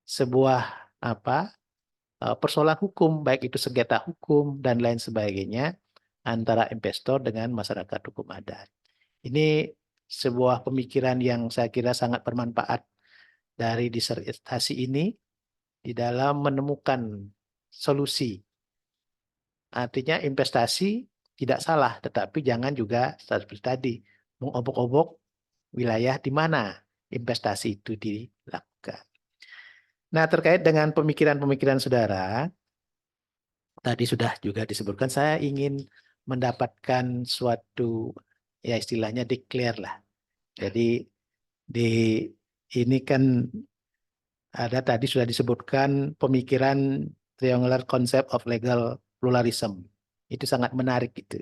[SPEAKER 4] sebuah persoalan hukum, baik itu sengketa hukum dan lain sebagainya antara investor dengan masyarakat hukum adat. Ini sebuah pemikiran yang saya kira sangat bermanfaat dari disertasi ini di dalam menemukan solusi. Artinya investasi tidak salah, tetapi jangan juga seperti tadi mengobok-obok wilayah di mana investasi itu dilakukan. Nah, terkait dengan pemikiran-pemikiran saudara, tadi sudah juga disebutkan, saya ingin mendapatkan suatu, ya istilahnya declare lah. Jadi ini kan ada tadi sudah disebutkan pemikiran triangular concept of legal pluralism. Itu sangat menarik gitu.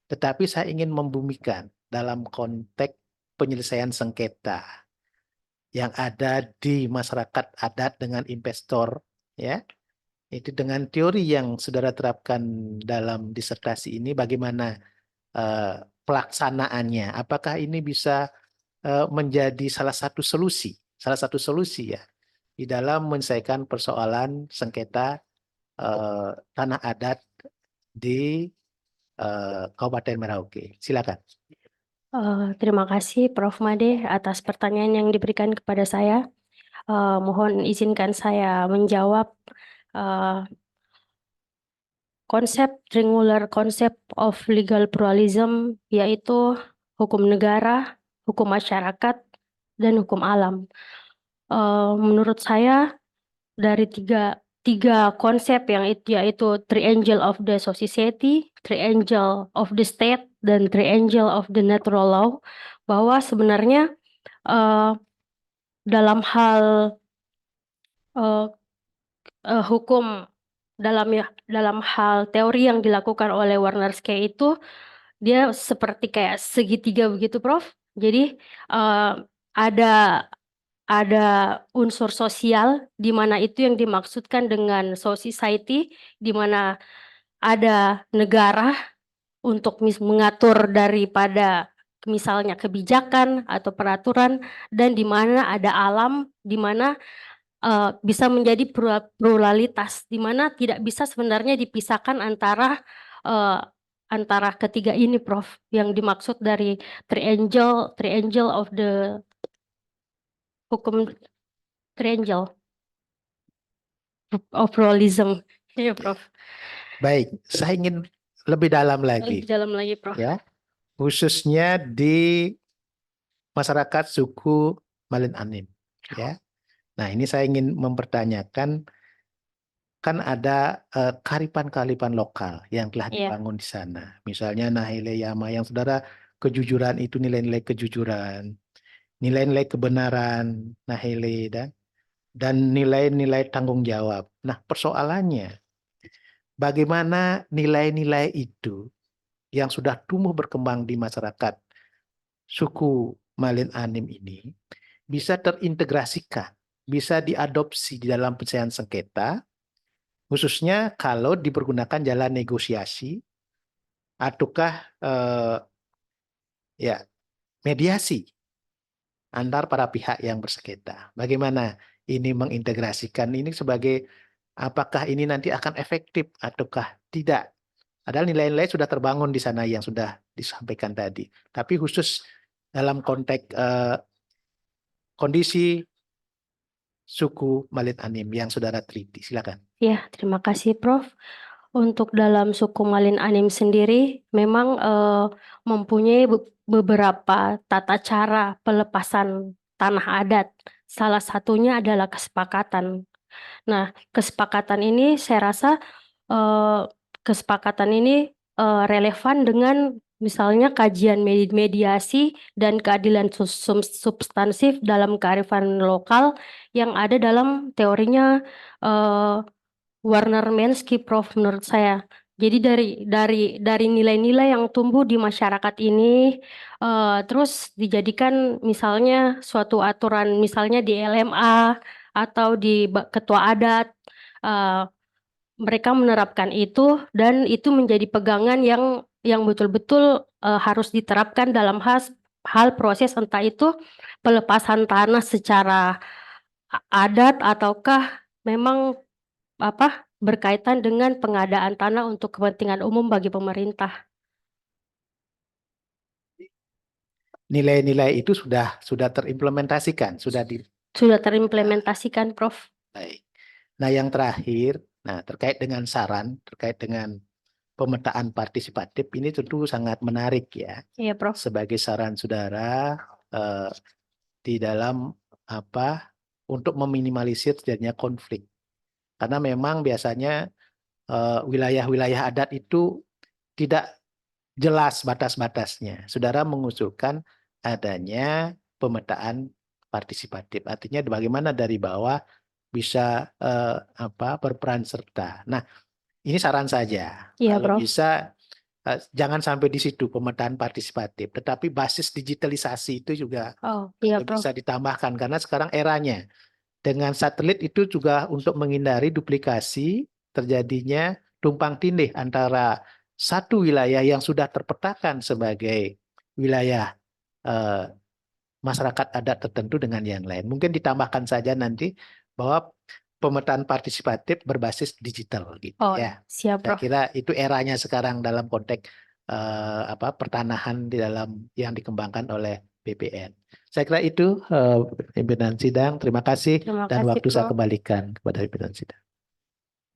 [SPEAKER 4] Tetapi saya ingin membumikan dalam konteks penyelesaian sengketa yang ada di masyarakat adat dengan investor, ya. Itu dengan teori yang saudara terapkan dalam disertasi ini, bagaimana pelaksanaannya? Apakah ini bisa menjadi salah satu solusi ya di dalam menyelesaikan persoalan sengketa tanah adat di Kabupaten Merauke? Silakan.
[SPEAKER 3] Terima kasih Prof. Made atas pertanyaan yang diberikan kepada saya. Mohon izinkan saya menjawab konsep triangular concept of legal pluralism, yaitu hukum negara, hukum masyarakat, dan hukum alam. Menurut saya dari tiga konsep yang yaitu triangle of the society, triangle of the state, dan triangle of the natural law, bahwa sebenarnya dalam hal hukum dalam hal teori yang dilakukan oleh Wernerske itu dia seperti kayak segitiga begitu, Prof. Jadi ada unsur sosial di mana itu yang dimaksudkan dengan society, di mana ada negara untuk mengatur daripada misalnya kebijakan atau peraturan, dan di mana ada alam, di mana bisa menjadi pluralitas, di mana tidak bisa sebenarnya dipisahkan antara antara ketiga ini, Prof, yang dimaksud dari triangle of the hukum triangle of realism. Iya, Prof.
[SPEAKER 6] Baik, saya ingin lebih dalam
[SPEAKER 3] Lebih
[SPEAKER 6] lagi,
[SPEAKER 3] dalam lagi, Prof.
[SPEAKER 6] ya, khususnya di masyarakat suku Malin Anim, ya. Nah, ini saya ingin mempertanyakan, kan ada kearifan-kearifan lokal yang telah
[SPEAKER 3] Iya.
[SPEAKER 6] dibangun di sana. Misalnya Nahile Yama yang saudara, kejujuran itu nilai-nilai kejujuran, nilai-nilai kebenaran Nahile dan nilai-nilai tanggung jawab. Nah, persoalannya bagaimana nilai-nilai itu yang sudah tumbuh berkembang di masyarakat suku Malin Anim ini bisa terintegrasikan, bisa diadopsi di dalam penyelesaian sengketa, khususnya kalau dipergunakan jalan negosiasi ataukah ya mediasi antar para pihak yang bersengketa. Bagaimana ini mengintegrasikan ini sebagai, apakah ini nanti akan efektif ataukah tidak? Padahal nilai-nilai sudah terbangun di sana yang sudah disampaikan tadi. Tapi khusus dalam konteks kondisi suku Malin Anim yang saudara teliti. Silakan.
[SPEAKER 3] Ya, terima kasih, Prof. Untuk dalam suku Malin Anim sendiri, memang mempunyai beberapa tata cara pelepasan tanah adat. Salah satunya adalah kesepakatan. Nah, kesepakatan ini saya rasa kesepakatan ini relevan dengan misalnya kajian mediasi dan keadilan substansif dalam kearifan lokal yang ada dalam teorinya Warner Mensky, Prof, menurut saya. Jadi dari nilai-nilai yang tumbuh di masyarakat ini terus dijadikan misalnya suatu aturan misalnya di LMA atau di ketua adat, mereka menerapkan itu dan itu menjadi pegangan yang betul-betul harus diterapkan dalam hal proses, entah itu pelepasan tanah secara adat ataukah memang berkaitan dengan pengadaan tanah untuk kepentingan umum bagi pemerintah.
[SPEAKER 6] Nilai-nilai itu sudah terimplementasikan, sudah di.
[SPEAKER 3] Sudah terimplementasikan, Prof.
[SPEAKER 6] Baik. Nah, yang terakhir, terkait dengan saran, terkait dengan pemetaan partisipatif, ini tentu sangat menarik ya.
[SPEAKER 3] Iya, Prof.
[SPEAKER 6] Sebagai saran saudara di dalam untuk meminimalisir terjadinya konflik. Karena memang biasanya wilayah-wilayah adat itu tidak jelas batas-batasnya. Saudara mengusulkan adanya pemetaan partisipatif. Artinya bagaimana dari bawah bisa berperan serta. Nah, ini saran saja.
[SPEAKER 3] Iya,
[SPEAKER 6] Kalau
[SPEAKER 3] Prof.
[SPEAKER 6] bisa jangan sampai di situ pemetaan partisipatif, tetapi basis digitalisasi itu juga
[SPEAKER 3] Iya, Prof.
[SPEAKER 6] bisa ditambahkan karena sekarang eranya dengan satelit itu juga untuk menghindari duplikasi terjadinya tumpang tindih antara satu wilayah yang sudah terpetakan sebagai wilayah masyarakat adat tertentu dengan yang lain. Mungkin ditambahkan saja nanti bahwa pemetaan partisipatif berbasis digital gitu ya.
[SPEAKER 3] Siap,
[SPEAKER 6] Saya
[SPEAKER 3] Prof.
[SPEAKER 6] kira itu eranya sekarang dalam konteks pertanahan di dalam yang dikembangkan oleh BPN. Saya kira itu pimpinan sidang. Terima kasih.
[SPEAKER 3] Terima
[SPEAKER 6] Dan
[SPEAKER 3] kasih,
[SPEAKER 6] waktu saya
[SPEAKER 3] Prof.
[SPEAKER 6] kembalikan kepada pimpinan sidang.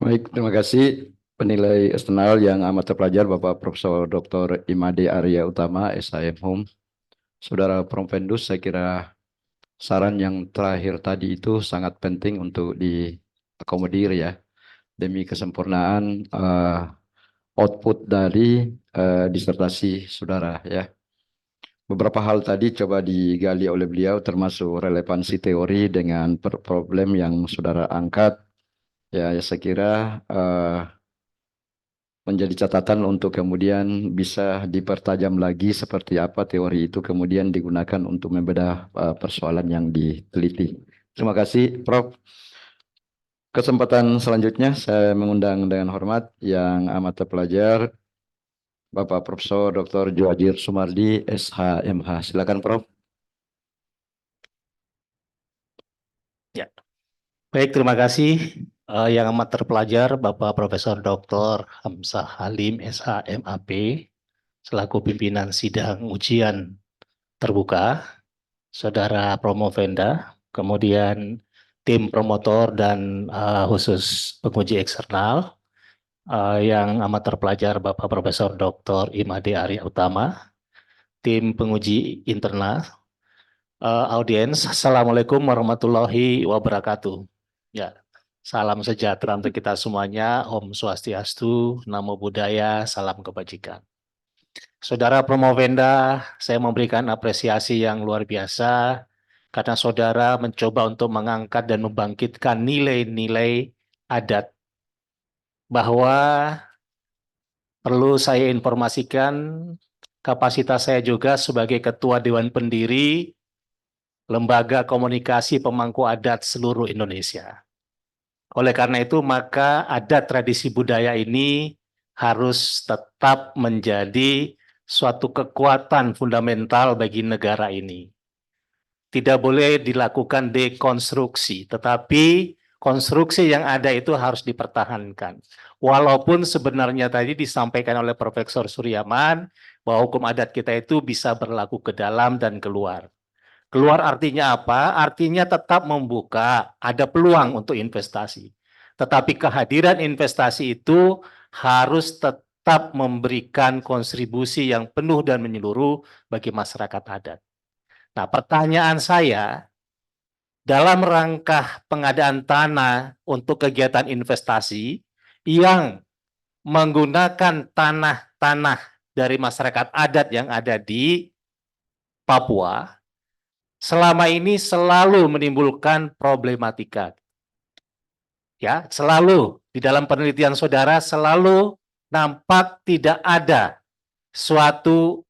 [SPEAKER 2] Baik, terima kasih penilai eksternal yang amat terpelajar Bapak Profesor Dr. Imade Arya Utama, SHM Hum. Saudara Profendus, saya kira saran yang terakhir tadi itu sangat penting untuk diakomodir ya, demi kesempurnaan output dari disertasi saudara ya. Beberapa hal tadi coba digali oleh beliau termasuk relevansi teori dengan problem yang saudara angkat. Ya, saya kira menjadi catatan untuk kemudian bisa dipertajam lagi seperti apa teori itu kemudian digunakan untuk membedah persoalan yang diteliti. Terima kasih, Prof. Kesempatan selanjutnya saya mengundang dengan hormat yang amat terpelajar Bapak Profesor Dr. Djwajir Sumardi, SHMH. Silakan, Prof.
[SPEAKER 6] Ya. Baik, terima kasih
[SPEAKER 7] Yang amat terpelajar Bapak Profesor Dr. Hamzah Halim SH MAP selaku pimpinan sidang ujian terbuka, Saudara Promovenda, kemudian tim promotor dan khusus penguji eksternal, yang amat terpelajar Bapak Profesor Dr. Imade Arya Utama, tim penguji internal, audiens, Assalamualaikum warahmatullahi wabarakatuh. Ya, salam sejahtera untuk kita semuanya. Om Swastiastu, Namo Buddhaya, salam kebajikan. Saudara Promovenda, saya memberikan apresiasi yang luar biasa karena saudara mencoba untuk mengangkat dan membangkitkan nilai-nilai adat. Bahwa perlu saya informasikan kapasitas saya juga sebagai Ketua Dewan Pendiri Lembaga Komunikasi Pemangku Adat seluruh Indonesia. Oleh karena itu, maka adat tradisi budaya ini harus tetap menjadi suatu kekuatan fundamental bagi negara ini. Tidak boleh dilakukan dekonstruksi, tetapi konstruksi yang ada itu harus dipertahankan. Walaupun sebenarnya tadi disampaikan oleh Profesor Suryaman bahwa hukum adat kita itu bisa berlaku ke dalam dan keluar. Keluar artinya apa? Artinya tetap membuka, ada peluang untuk investasi. Tetapi kehadiran investasi itu harus tetap memberikan kontribusi yang penuh dan menyeluruh bagi masyarakat adat. Nah, pertanyaan saya, dalam rangka pengadaan tanah untuk kegiatan investasi yang menggunakan tanah-tanah dari masyarakat adat yang ada di Papua, selama ini selalu menimbulkan problematika. Ya, selalu di dalam penelitian saudara selalu nampak tidak ada suatu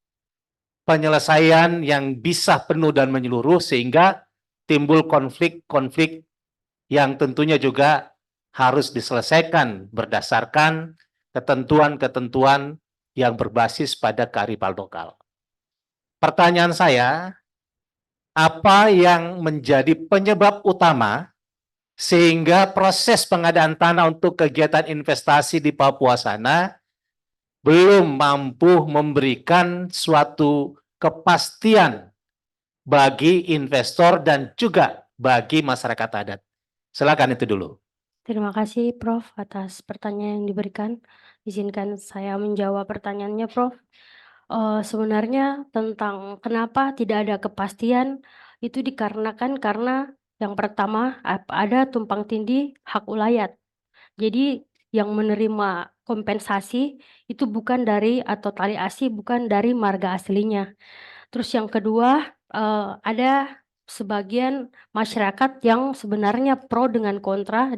[SPEAKER 7] penyelesaian yang bisa penuh dan menyeluruh sehingga timbul konflik-konflik yang tentunya juga harus diselesaikan berdasarkan ketentuan-ketentuan yang berbasis pada kearifan lokal. Pertanyaan saya, apa yang menjadi penyebab utama sehingga proses pengadaan tanah untuk kegiatan investasi di Papua sana belum mampu memberikan suatu kepastian bagi investor dan juga bagi masyarakat adat? Silakan itu dulu.
[SPEAKER 3] Terima kasih Prof atas pertanyaan yang diberikan. Izinkan saya menjawab pertanyaannya Prof. Sebenarnya tentang kenapa tidak ada kepastian itu dikarenakan karena yang pertama ada tumpang tindih hak ulayat. Jadi yang menerima kompensasi itu bukan dari atau tali asi bukan dari marga aslinya. Terus yang kedua ada sebagian masyarakat yang sebenarnya pro dengan kontra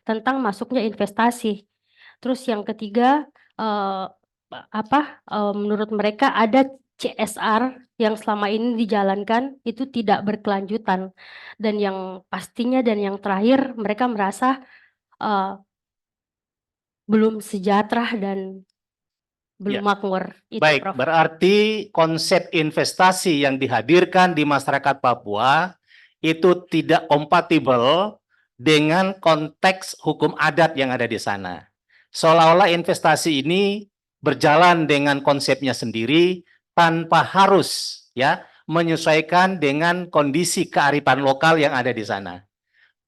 [SPEAKER 3] tentang masuknya investasi. Terus yang ketiga menurut mereka ada CSR yang selama ini dijalankan itu tidak berkelanjutan, dan yang pastinya dan yang terakhir mereka merasa belum sejahtera dan belum
[SPEAKER 7] Ya.
[SPEAKER 3] makmur. Itu,
[SPEAKER 7] Baik,
[SPEAKER 3] Prof.
[SPEAKER 7] berarti konsep investasi yang dihadirkan di masyarakat Papua itu tidak kompatibel dengan konteks hukum adat yang ada di sana. Seolah-olah investasi ini berjalan dengan konsepnya sendiri tanpa harus menyesuaikan dengan kondisi kearifan lokal yang ada di sana.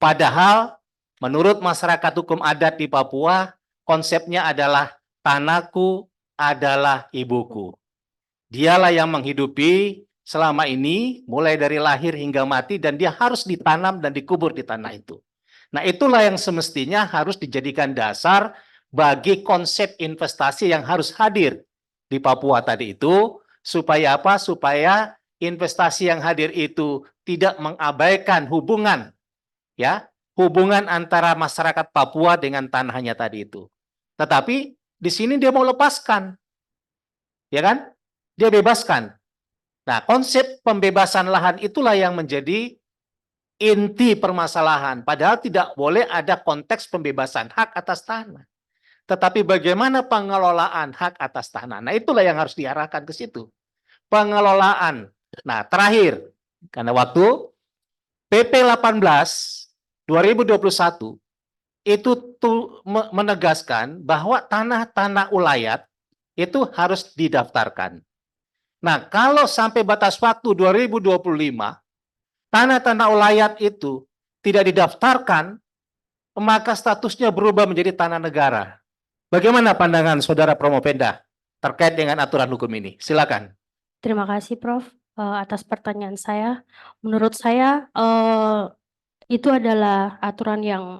[SPEAKER 7] Padahal menurut masyarakat hukum adat di Papua, konsepnya adalah tanahku adalah ibuku. Dialah yang menghidupi selama ini mulai dari lahir hingga mati dan dia harus ditanam dan dikubur di tanah itu. Nah, itulah yang semestinya harus dijadikan dasar bagi konsep investasi yang harus hadir di Papua tadi itu, supaya apa? Supaya investasi yang hadir itu tidak mengabaikan hubungan antara masyarakat Papua dengan tanahnya tadi itu. Tetapi di sini dia mau lepaskan. Ya kan? Dia bebaskan. Nah, konsep pembebasan lahan itulah yang menjadi inti permasalahan. Padahal tidak boleh ada konteks pembebasan hak atas tanah. Tetapi bagaimana pengelolaan hak atas tanah? Nah, itulah yang harus diarahkan ke situ. Pengelolaan. Nah, terakhir, karena waktu, PP 18 2021 itu menegaskan bahwa tanah-tanah ulayat itu harus didaftarkan. Nah, kalau sampai batas waktu 2025, tanah-tanah ulayat itu tidak didaftarkan, maka statusnya berubah menjadi tanah negara. Bagaimana pandangan Saudara Promopenda terkait dengan aturan hukum ini? Silakan.
[SPEAKER 3] Terima kasih Prof atas pertanyaan saya. Menurut saya itu adalah aturan yang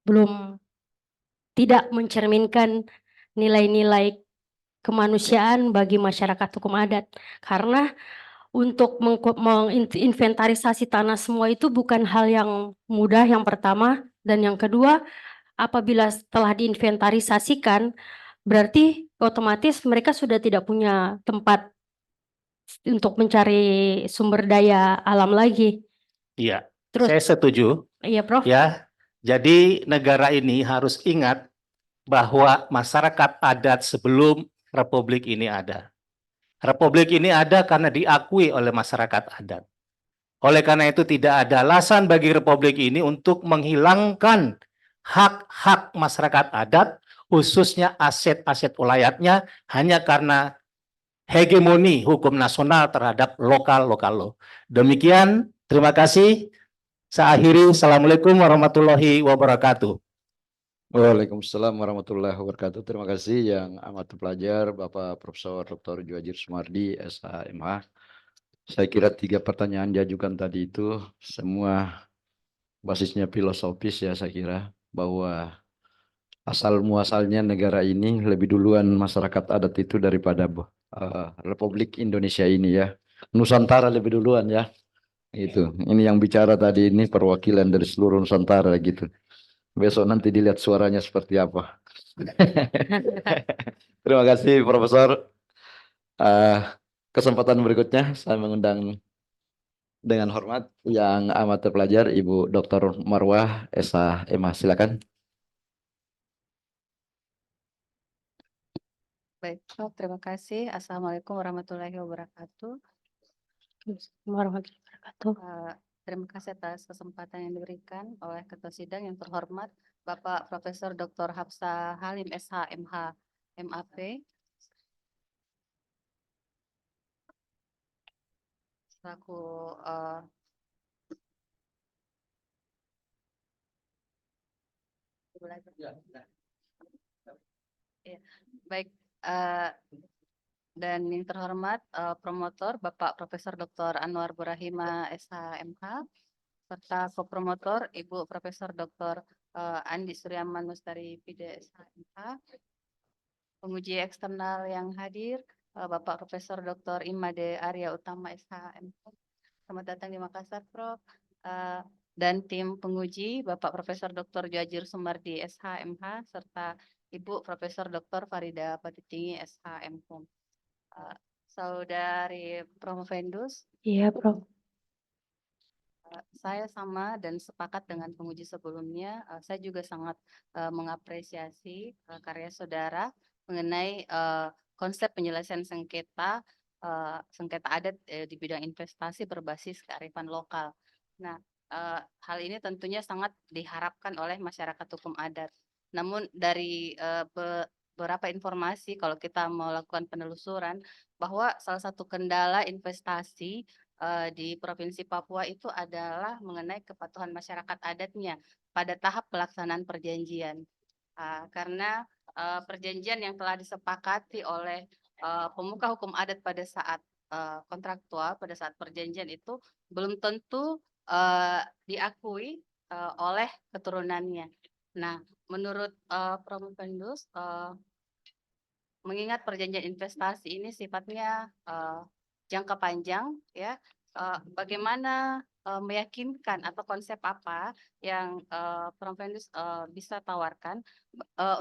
[SPEAKER 3] belum tidak mencerminkan nilai-nilai kemanusiaan bagi masyarakat hukum adat. Karena untuk menginventarisasi tanah semua itu bukan hal yang mudah yang pertama. Dan yang kedua, apabila telah diinventarisasikan, berarti otomatis mereka sudah tidak punya tempat untuk mencari sumber daya alam lagi.
[SPEAKER 7] Iya,
[SPEAKER 3] Terus,
[SPEAKER 7] saya setuju.
[SPEAKER 3] iya Prof.
[SPEAKER 7] Ya, jadi negara ini harus ingat bahwa masyarakat adat sebelum Republik ini ada. Republik ini ada karena diakui oleh masyarakat adat. Oleh karena itu tidak ada alasan bagi Republik ini untuk menghilangkan hak-hak masyarakat adat, khususnya aset-aset ulayatnya, hanya karena hegemoni hukum nasional terhadap lokal law. Demikian, terima kasih. Saya akhiri. Assalamualaikum warahmatullahi wabarakatuh.
[SPEAKER 2] Waalaikumsalam warahmatullahi wabarakatuh. Terima kasih yang amat terpelajar Bapak Profesor Dr. Djuhajir Sumardi, SHMH. Saya kira 3 pertanyaan diajukan tadi itu semua basisnya filosofis ya, saya kira bahwa asal muasalnya negara ini lebih duluan masyarakat adat itu daripada Republik Indonesia ini ya. Nusantara lebih duluan ya. Itu. Ini yang bicara tadi ini perwakilan dari seluruh Nusantara gitu. Besok nanti dilihat suaranya seperti apa. Terima kasih Profesor. Kesempatan berikutnya saya mengundang dengan hormat yang amat terpelajar Ibu Dr. Marwah SHMH. Silakan.
[SPEAKER 8] Baik, Prof. Terima kasih. Assalamualaikum warahmatullahi wabarakatuh.
[SPEAKER 3] Warahmatullahi wabarakatuh.
[SPEAKER 8] Terima kasih atas kesempatan yang diberikan oleh Ketua Sidang yang terhormat Bapak Profesor Dr. Hafsa Halim SHMH MAP. Selaku baik, dan yang terhormat promotor Bapak Profesor Dr. Anwar Burahima SHMH serta kopromotor Ibu Profesor Dr. Andi Suryaman Mustari PD SHMH, penguji eksternal yang hadir Bapak Profesor Dr. Imade Arya Utama SHMH. Selamat datang di Makassar, Prof. Dan tim penguji Bapak Profesor Dr. Djuhajir Sumardi SHMH serta Ibu Profesor Dr. Farida Patitingi SHMH. Saudari Promovendus.
[SPEAKER 3] Iya, Prof.
[SPEAKER 8] Saya sama dan sepakat dengan penguji sebelumnya. Saya juga sangat mengapresiasi karya saudara mengenai konsep penyelesaian sengketa adat di bidang investasi berbasis kearifan lokal. Nah, hal ini tentunya sangat diharapkan oleh masyarakat hukum adat. Namun dari beberapa informasi kalau kita melakukan penelusuran bahwa salah satu kendala investasi di Provinsi Papua itu adalah mengenai kepatuhan masyarakat adatnya pada tahap pelaksanaan perjanjian. Karena perjanjian yang telah disepakati oleh pemuka hukum adat pada saat kontraktual, pada saat perjanjian itu belum tentu diakui oleh keturunannya. Nah, menurut Promovendus, mengingat perjanjian investasi ini sifatnya jangka panjang, ya, bagaimana meyakinkan atau konsep apa yang Promovendus bisa tawarkan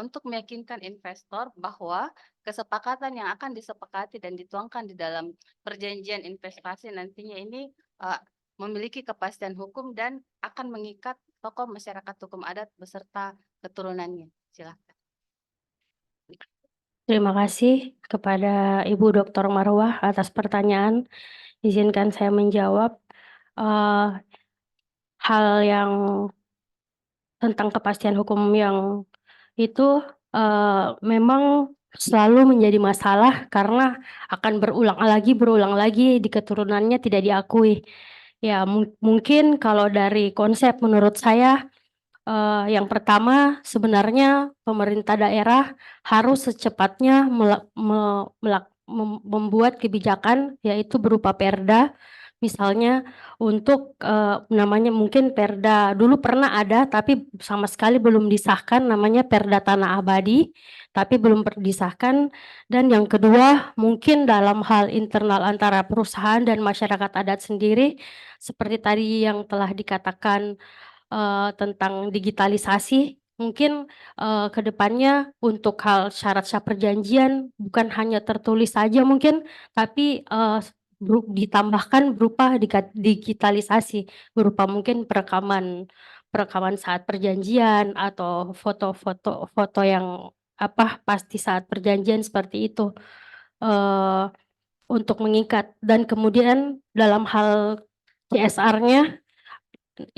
[SPEAKER 8] untuk meyakinkan investor bahwa kesepakatan yang akan disepakati dan dituangkan di dalam perjanjian investasi nantinya ini memiliki kepastian hukum dan akan mengikat tokoh masyarakat hukum adat beserta keturunannya. Silakan.
[SPEAKER 3] Terima kasih kepada Ibu Dr. Marwah atas pertanyaan. Izinkan saya menjawab hal yang tentang kepastian hukum yang itu memang selalu menjadi masalah karena akan berulang lagi di keturunannya tidak diakui. Ya, mungkin kalau dari konsep menurut saya yang pertama sebenarnya pemerintah daerah harus secepatnya membuat kebijakan yaitu berupa perda. Misalnya untuk namanya mungkin perda dulu pernah ada tapi sama sekali belum disahkan namanya perda tanah abadi tapi belum disahkan. Dan yang kedua mungkin dalam hal internal antara perusahaan dan masyarakat adat sendiri seperti tadi yang telah dikatakan tentang digitalisasi mungkin ke depannya untuk hal syarat sah perjanjian bukan hanya tertulis saja mungkin tapi ditambahkan berupa digitalisasi berupa mungkin perekaman saat perjanjian atau foto yang pasti saat perjanjian seperti itu untuk mengikat. Dan kemudian dalam hal CSR-nya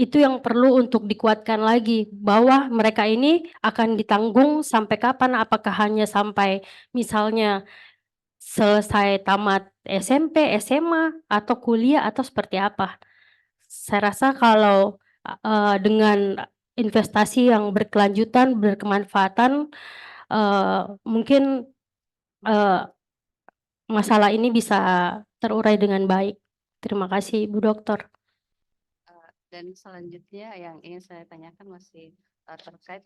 [SPEAKER 3] itu yang perlu untuk dikuatkan lagi bahwa mereka ini akan ditanggung sampai kapan, apakah hanya sampai misalnya selesai tamat SMP, SMA, atau kuliah, atau seperti apa. Saya rasa kalau dengan investasi yang berkelanjutan, berkemanfaatan, mungkin masalah ini bisa terurai dengan baik. Terima kasih, Bu Dokter.
[SPEAKER 8] Dan selanjutnya yang ingin saya tanyakan masih terkait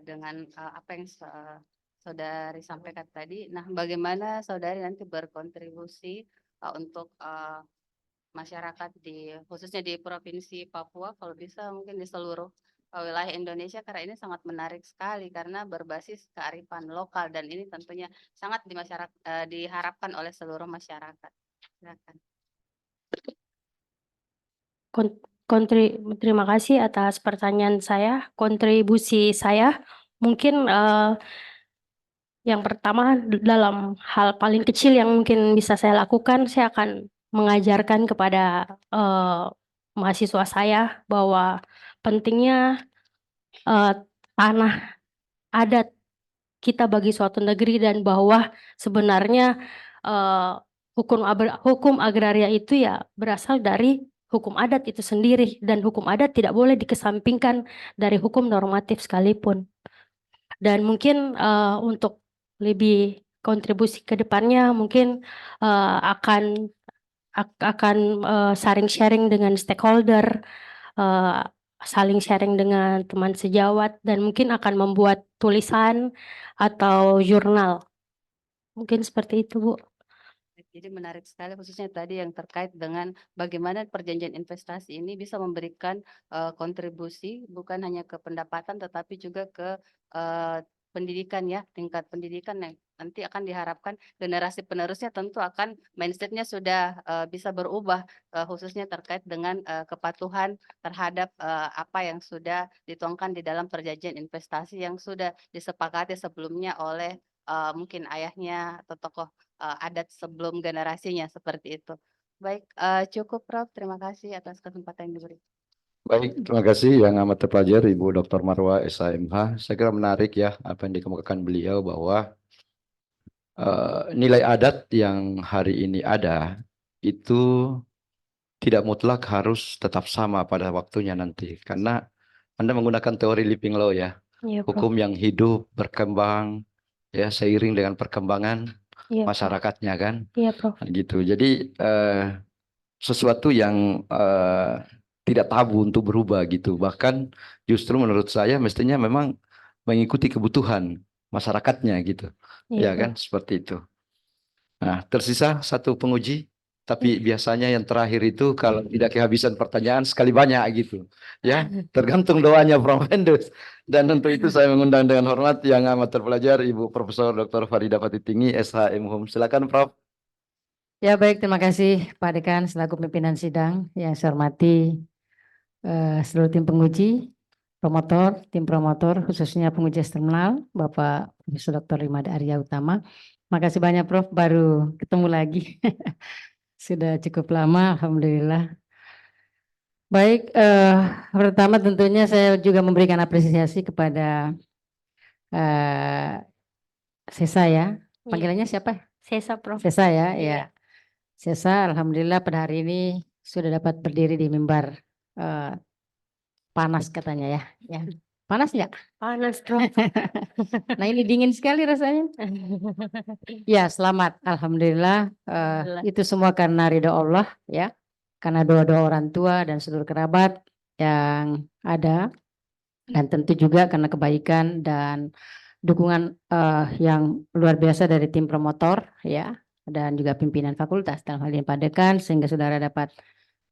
[SPEAKER 8] dengan apa yang saudari sampaikan tadi. Nah, bagaimana saudari nanti berkontribusi untuk masyarakat khususnya di Provinsi Papua, kalau bisa mungkin di seluruh wilayah Indonesia, karena ini sangat menarik sekali karena berbasis kearifan lokal dan ini tentunya sangat diharapkan oleh seluruh masyarakat. Silakan.
[SPEAKER 3] Terima kasih atas pertanyaan saya. Kontribusi saya mungkin yang pertama dalam hal paling kecil yang mungkin bisa saya lakukan, saya akan mengajarkan kepada mahasiswa saya bahwa pentingnya tanah adat kita bagi suatu negeri dan bahwa sebenarnya hukum agraria itu ya berasal dari hukum adat itu sendiri dan hukum adat tidak boleh dikesampingkan dari hukum normatif sekalipun. Dan mungkin untuk lebih kontribusi ke depannya mungkin akan sharing dengan stakeholder, saling sharing dengan teman sejawat dan mungkin akan membuat tulisan atau jurnal. Mungkin seperti itu, Bu.
[SPEAKER 8] Jadi menarik sekali khususnya tadi yang terkait dengan bagaimana perjanjian investasi ini bisa memberikan kontribusi bukan hanya ke pendapatan tetapi juga ke pendidikan ya, tingkat pendidikan yang nanti akan diharapkan generasi penerusnya tentu akan mindsetnya sudah bisa berubah khususnya terkait dengan kepatuhan terhadap apa yang sudah dituangkan di dalam perjanjian investasi yang sudah disepakati sebelumnya oleh mungkin ayahnya atau tokoh adat sebelum generasinya seperti itu. Baik, cukup Prof. Terima kasih atas kesempatan yang diberi.
[SPEAKER 2] Baik, terima kasih yang amat terpelajar Ibu Dr. Marwa SHMH. Saya kira menarik ya apa yang dikemukakan beliau bahwa nilai adat yang hari ini ada itu tidak mutlak harus tetap sama pada waktunya nanti. Karena Anda menggunakan teori living law ya.
[SPEAKER 3] Iya, Prof.
[SPEAKER 2] Hukum yang hidup, berkembang, ya seiring dengan perkembangan
[SPEAKER 3] Iya, Prof.
[SPEAKER 2] masyarakatnya kan.
[SPEAKER 3] Iya, Prof.
[SPEAKER 2] Gitu. Jadi sesuatu yang tidak tabu untuk berubah gitu. Bahkan justru menurut saya mestinya memang mengikuti kebutuhan masyarakatnya gitu.
[SPEAKER 3] Iya,
[SPEAKER 2] Ya
[SPEAKER 3] Prof.
[SPEAKER 2] kan seperti itu. Nah, tersisa satu penguji, tapi biasanya yang terakhir itu kalau tidak kehabisan pertanyaan sekali banyak gitu. Ya, tergantung doanya Prof. Fendus. Dan untuk itu saya mengundang dengan hormat yang amat terpelajar Ibu Profesor Dr. Farida Patitingi SHM Hum. Silakan Prof.
[SPEAKER 9] Ya baik, terima kasih Pak Dekan selaku pimpinan sidang yang saya hormati seluruh tim penguji, tim promotor, khususnya penguji eksternal, Bapak Profesor Dr. Rimada Arya Utama. Makasih banyak Prof, baru ketemu lagi. Sudah cukup lama, Alhamdulillah. Baik, pertama tentunya saya juga memberikan apresiasi kepada Sesa ya. Panggilannya siapa?
[SPEAKER 3] Sesa, Prof.
[SPEAKER 9] Sesa ya,
[SPEAKER 3] Iya.
[SPEAKER 9] ya. Sesa, alhamdulillah pada hari ini sudah dapat berdiri di mimbar panas katanya ya. Ya. Panas nggak?
[SPEAKER 3] Panas, Prof.
[SPEAKER 9] Nah ini dingin sekali rasanya. Ya, selamat. Alhamdulillah.
[SPEAKER 3] Alhamdulillah.
[SPEAKER 9] Itu semua karena ridho Allah ya. Karena doa-doa orang tua dan seluruh kerabat yang ada. Dan tentu juga karena kebaikan dan dukungan yang luar biasa dari tim promotor ya. Dan juga pimpinan fakultas dalam hal ini Pak Dekan, sehingga saudara dapat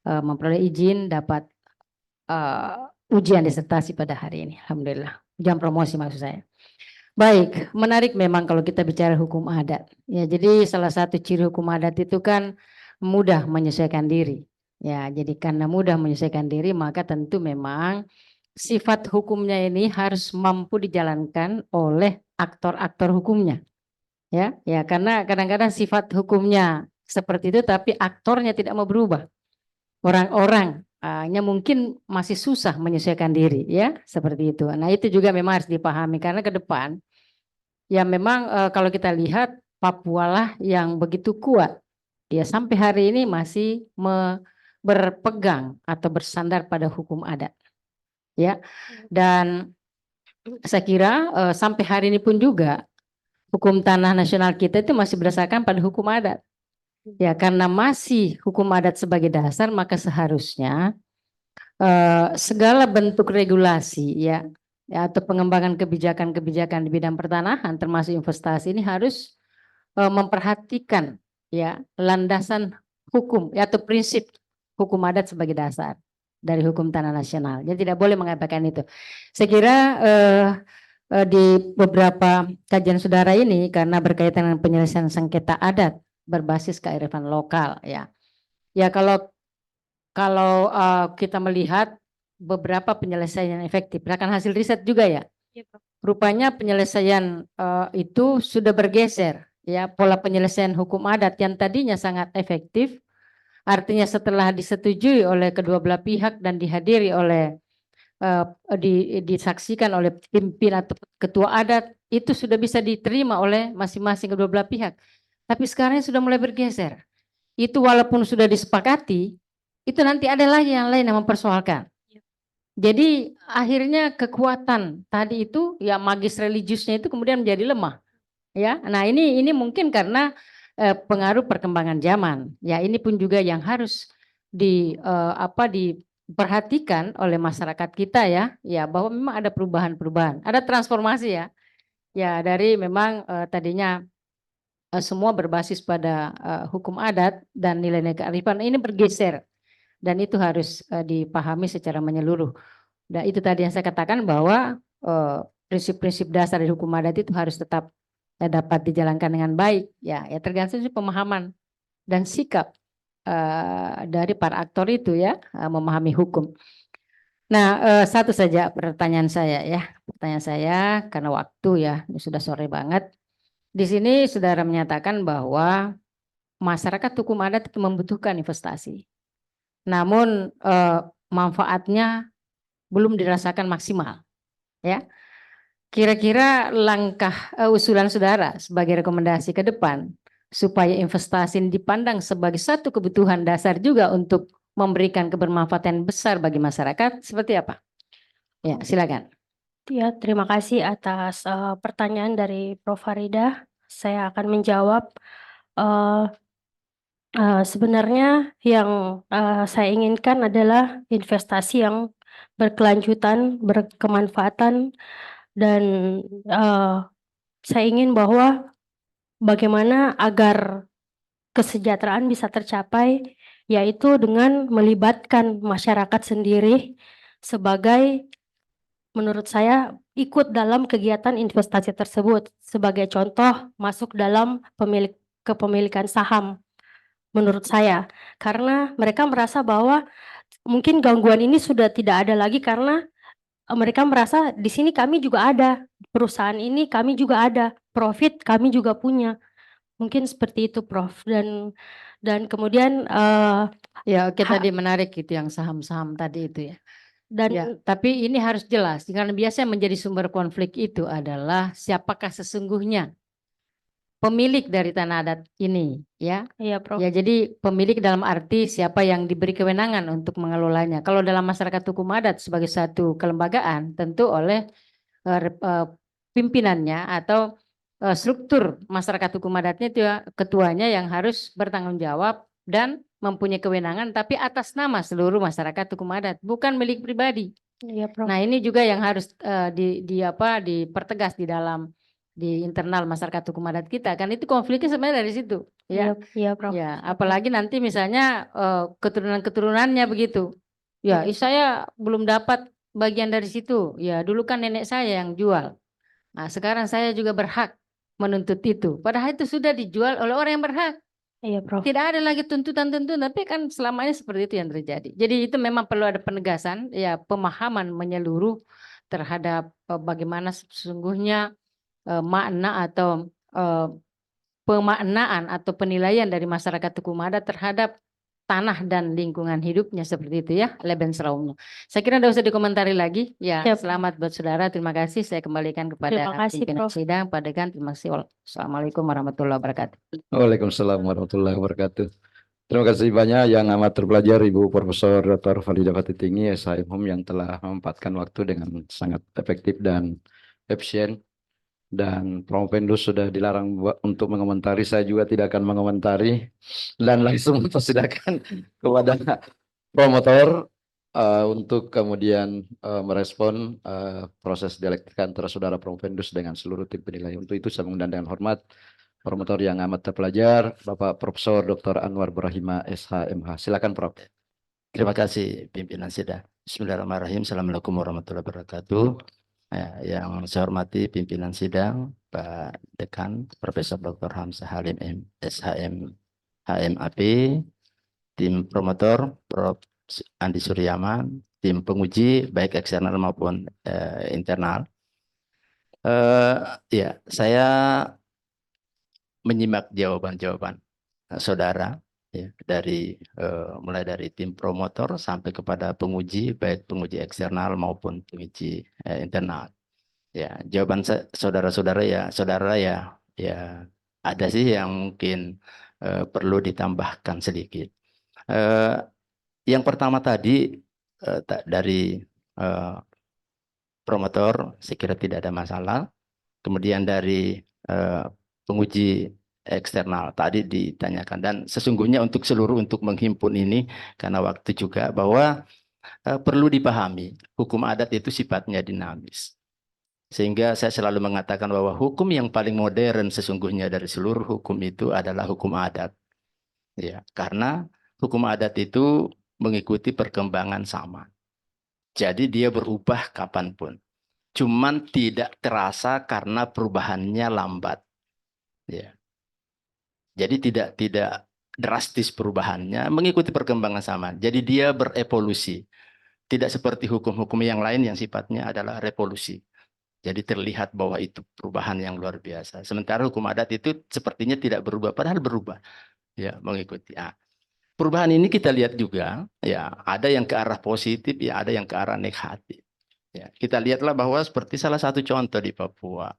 [SPEAKER 9] memperoleh izin, dapat ujian disertasi pada hari ini. Alhamdulillah. Ujian promosi maksud saya. Baik, menarik memang kalau kita bicara hukum adat. Ya, jadi salah satu ciri hukum adat itu kan mudah menyesuaikan diri. Ya, jadi karena mudah menyesuaikan diri, maka tentu memang sifat hukumnya ini harus mampu dijalankan oleh aktor-aktor hukumnya. Ya, ya karena kadang-kadang sifat hukumnya seperti itu, tapi aktornya tidak mau berubah. Orang-orang hanya mungkin masih susah menyesuaikan diri, ya seperti itu. Nah itu juga memang harus dipahami karena ke depan ya memang kalau kita lihat Papua lah yang begitu kuat ya sampai hari ini masih berpegang atau bersandar pada hukum adat ya. Dan saya kira sampai hari ini pun juga hukum tanah nasional kita itu masih berdasarkan pada hukum adat ya, karena masih hukum adat sebagai dasar maka seharusnya segala bentuk regulasi ya atau pengembangan kebijakan-kebijakan di bidang pertanahan termasuk investasi ini harus memperhatikan ya landasan hukum ya, atau prinsip hukum adat sebagai dasar dari hukum tanah nasional. Jadi tidak boleh mengabaikan itu. Saya kira di beberapa kajian saudara ini karena berkaitan dengan penyelesaian sengketa adat berbasis kearifan lokal ya. Ya kalau kita melihat beberapa penyelesaian yang efektif, berdasarkan hasil riset juga ya. Rupanya penyelesaian itu sudah bergeser ya, pola penyelesaian hukum adat yang tadinya sangat efektif, artinya setelah disetujui oleh kedua belah pihak dan dihadiri oleh disaksikan oleh pimpinan atau ketua adat, itu sudah bisa diterima oleh masing-masing kedua belah pihak. Tapi sekarang sudah mulai bergeser. Itu walaupun sudah disepakati, itu nanti ada lagi yang lain yang mempersoalkan. Jadi akhirnya kekuatan tadi itu ya magis religiusnya itu kemudian menjadi lemah. Ya, nah ini mungkin karena pengaruh perkembangan zaman. Ya, ini pun juga yang harus diperhatikan oleh masyarakat kita ya. Ya, bahwa memang ada perubahan-perubahan, ada transformasi ya. Ya, dari memang tadinya semua berbasis pada hukum adat dan nilai-nilai kearifan ini bergeser. Dan itu harus dipahami secara menyeluruh. Dan itu tadi yang saya katakan bahwa prinsip-prinsip dasar dari hukum adat itu harus tetap dapat dijalankan dengan baik. Ya tergantung pemahaman dan sikap dari para aktor itu ya memahami hukum. Nah satu saja pertanyaan saya ya. Pertanyaan saya karena waktu ya ini sudah sore banget. Di sini saudara menyatakan bahwa masyarakat hukum adat itu membutuhkan investasi. Namun manfaatnya belum dirasakan maksimal ya. Kira-kira langkah usulan saudara sebagai rekomendasi ke depan supaya investasi ini dipandang sebagai satu kebutuhan dasar juga untuk memberikan kebermanfaatan besar bagi masyarakat seperti apa? Ya, silakan.
[SPEAKER 3] Ya, terima kasih atas pertanyaan dari Prof. Farida. Saya akan menjawab. Sebenarnya yang saya inginkan adalah investasi yang berkelanjutan, berkemanfaatan, dan saya ingin bahwa bagaimana agar kesejahteraan bisa tercapai, yaitu dengan melibatkan masyarakat sendiri sebagai, menurut saya, ikut dalam kegiatan investasi tersebut. Sebagai contoh, masuk dalam kepemilikan saham. Menurut saya, karena mereka merasa bahwa mungkin gangguan ini sudah tidak ada lagi karena mereka merasa di sini kami juga ada, perusahaan ini kami juga ada, profit kami juga punya. Mungkin seperti itu, Prof. Dan kemudian
[SPEAKER 9] Ya, oke,
[SPEAKER 3] Ha-
[SPEAKER 9] tadi menarik itu yang saham-saham tadi itu ya.
[SPEAKER 3] dan
[SPEAKER 9] Ya, tapi ini harus jelas karena biasanya menjadi sumber konflik itu adalah siapakah sesungguhnya pemilik dari tanah adat ini, ya.
[SPEAKER 3] ya, Prof.
[SPEAKER 9] Ya, jadi pemilik dalam arti siapa yang diberi kewenangan untuk mengelolanya. Kalau dalam masyarakat hukum adat sebagai satu kelembagaan, tentu oleh pimpinannya atau struktur masyarakat hukum adatnya itu ya, ketuanya yang harus bertanggung jawab dan mempunyai kewenangan, tapi atas nama seluruh masyarakat hukum adat, bukan milik pribadi.
[SPEAKER 3] Ya, Prof.
[SPEAKER 9] Nah, ini juga yang harus dipertegas di internal masyarakat hukum adat kita, kan itu konfliknya sebenarnya dari situ, ya.
[SPEAKER 3] Iya, Prof.
[SPEAKER 9] Ya, apalagi nanti misalnya keturunan-keturunannya begitu. Ya, saya belum dapat bagian dari situ. Ya, dulu kan nenek saya yang jual. Nah, sekarang saya juga berhak menuntut itu. Padahal itu sudah dijual oleh orang yang berhak.
[SPEAKER 3] Iya, Prof.
[SPEAKER 9] Tidak ada lagi tuntutan-tuntutan, tapi kan selama ini seperti itu yang terjadi. Jadi itu memang perlu ada penegasan, ya, pemahaman menyeluruh terhadap bagaimana sesungguhnya makna atau pemaknaan atau penilaian dari masyarakat hukum adat terhadap tanah dan lingkungan hidupnya seperti itu ya, Lebensraumnya. Saya kira tidak usah dikomentari lagi. Ya,
[SPEAKER 3] Siap.
[SPEAKER 9] selamat buat saudara. Terima kasih. Saya kembalikan kepada
[SPEAKER 3] Terima kasih,
[SPEAKER 9] pimpinan
[SPEAKER 3] Prof.
[SPEAKER 9] sidang. Pak Dekan, terima kasih. Assalamualaikum warahmatullahi wabarakatuh.
[SPEAKER 2] Waalaikumsalam warahmatullahi wabarakatuh. Terima kasih banyak yang amat terpelajar Ibu Profesor Dr. Farida Fatitinggi, SHM yang telah memanfaatkan waktu dengan sangat efektif dan efisien. Dan Promovendus sudah dilarang untuk mengomentari, saya juga tidak akan mengomentari dan langsung mempersilakan kepada promotor untuk kemudian merespon proses dialektika antara saudara Promovendus dengan seluruh tim penilai. Untuk itu saya mengundang dengan hormat promotor yang amat terpelajar, Bapak Profesor Dr. Anwar Brahima, SHMH. Silakan, Prof.
[SPEAKER 4] Terima kasih pimpinan sidang. Bismillahirrahmanirrahim. Assalamualaikum warahmatullahi wabarakatuh. Yang saya hormati pimpinan sidang, Pak Dekan, Profesor Dr. Hamzah Halim SHM HMAP, tim promotor Prof. Andi Suryaman, tim penguji baik eksternal maupun internal. Ya, saya menyimak jawaban-jawaban saudara ya, dari mulai dari tim promotor sampai kepada penguji baik penguji eksternal maupun penguji internal. Ya, jawaban saudara-saudara ya ada sih yang mungkin perlu ditambahkan sedikit. Yang pertama tadi dari promotor saya kira tidak ada masalah. Kemudian dari penguji eksternal tadi ditanyakan, dan sesungguhnya untuk menghimpun ini karena waktu juga, bahwa perlu dipahami hukum adat itu sifatnya dinamis, sehingga saya selalu mengatakan bahwa hukum yang paling modern sesungguhnya dari seluruh hukum itu adalah hukum adat, ya, karena hukum adat itu mengikuti perkembangan zaman, jadi dia berubah kapanpun, cuman tidak terasa karena perubahannya lambat. Ya. Jadi tidak drastis perubahannya, mengikuti perkembangan zaman. Jadi dia berevolusi. Tidak seperti hukum-hukum yang lain yang sifatnya adalah revolusi. Jadi terlihat bahwa itu perubahan yang luar biasa. Sementara hukum adat itu sepertinya tidak berubah, padahal berubah. Ya, mengikuti. Nah, perubahan ini kita lihat juga, ya, ada yang ke arah positif, ya, ada yang ke arah negatif. Ya, kita lihatlah bahwa seperti salah satu contoh di Papua,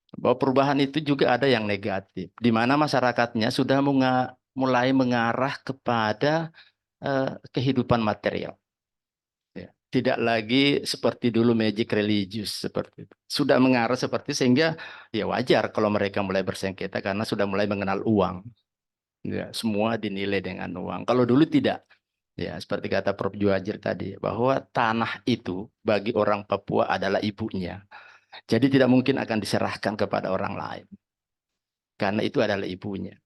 [SPEAKER 4] bahwa perubahan itu juga ada yang negatif, di mana masyarakatnya sudah mulai mengarah kepada kehidupan material. Ya, tidak lagi seperti dulu magic religius seperti itu. Sudah mengarah seperti, sehingga ya wajar kalau mereka mulai bersengketa karena sudah mulai mengenal uang. Ya, semua dinilai dengan uang. Kalau dulu tidak. Ya, seperti kata Prof. Juwajir tadi, bahwa tanah itu bagi orang Papua adalah ibunya. Jadi tidak mungkin akan diserahkan kepada orang lain. Karena itu adalah ibunya.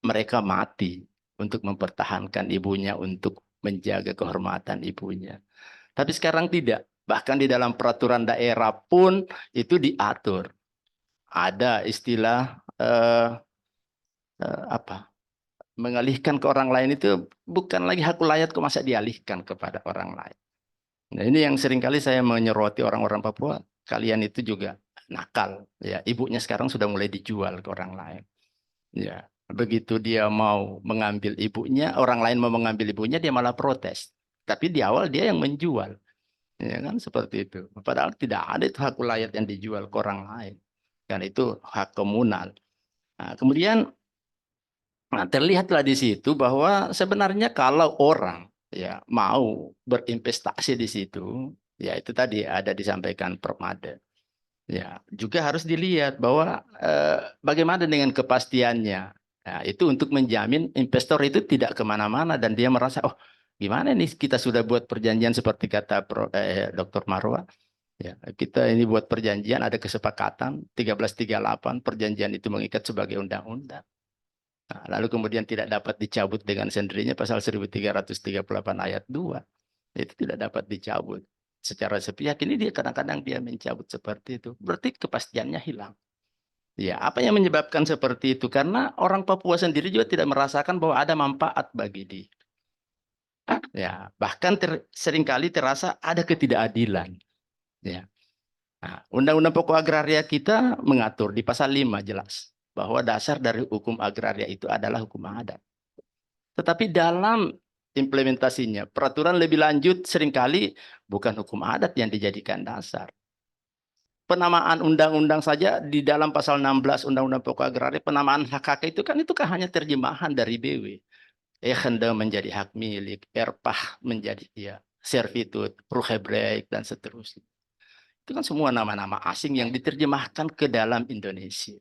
[SPEAKER 4] Mereka mati untuk mempertahankan ibunya, untuk menjaga kehormatan ibunya. Tapi sekarang tidak. Bahkan di dalam peraturan daerah pun itu diatur. Ada istilah mengalihkan ke orang lain itu bukan lagi hak wilayah, kok masa dialihkan kepada orang lain. Nah, ini yang seringkali saya menyoroti orang-orang Papua. Kalian itu juga nakal, ya, ibunya sekarang sudah mulai dijual ke orang lain. Ya, begitu dia mau mengambil ibunya, orang lain mau mengambil ibunya, dia malah protes. Tapi di awal dia yang menjual. Ya kan seperti itu. Padahal tidak ada itu hak ulayat yang dijual ke orang lain. Dan itu hak komunal. Nah, kemudian terlihatlah di situ bahwa sebenarnya kalau orang ya mau berinvestasi di situ, ya itu tadi ada disampaikan Prof. Made. Ya, juga harus dilihat bahwa bagaimana dengan kepastiannya. Nah, itu untuk menjamin investor itu tidak kemana-mana dan dia merasa, oh gimana nih kita sudah buat perjanjian seperti kata Dr. Marwa. Ya, kita ini buat perjanjian ada kesepakatan 1338 perjanjian itu mengikat sebagai undang-undang. Nah, lalu kemudian tidak dapat dicabut dengan sendirinya pasal 1338 ayat 2. Itu tidak dapat dicabut. Secara sepihak ini dia kadang-kadang dia mencabut seperti itu. Berarti kepastiannya hilang. Ya, apa yang menyebabkan seperti itu? Karena orang Papua sendiri juga tidak merasakan bahwa ada manfaat bagi dia. Ya, bahkan seringkali terasa ada ketidakadilan. Ya. Nah, Undang-Undang Pokok Agraria kita mengatur di pasal 5 jelas bahwa dasar dari hukum agraria itu adalah hukum adat. Tetapi dalam implementasinya, peraturan lebih lanjut seringkali bukan hukum adat yang dijadikan dasar. Penamaan undang-undang saja di dalam pasal 16 Undang-Undang Pokok Agraria, penamaan hak-hak itu kan hanya terjemahan dari BW. Echende menjadi hak milik, erpah menjadi servitut, prugebreik, dan seterusnya. Itu kan semua nama-nama asing yang diterjemahkan ke dalam Indonesia.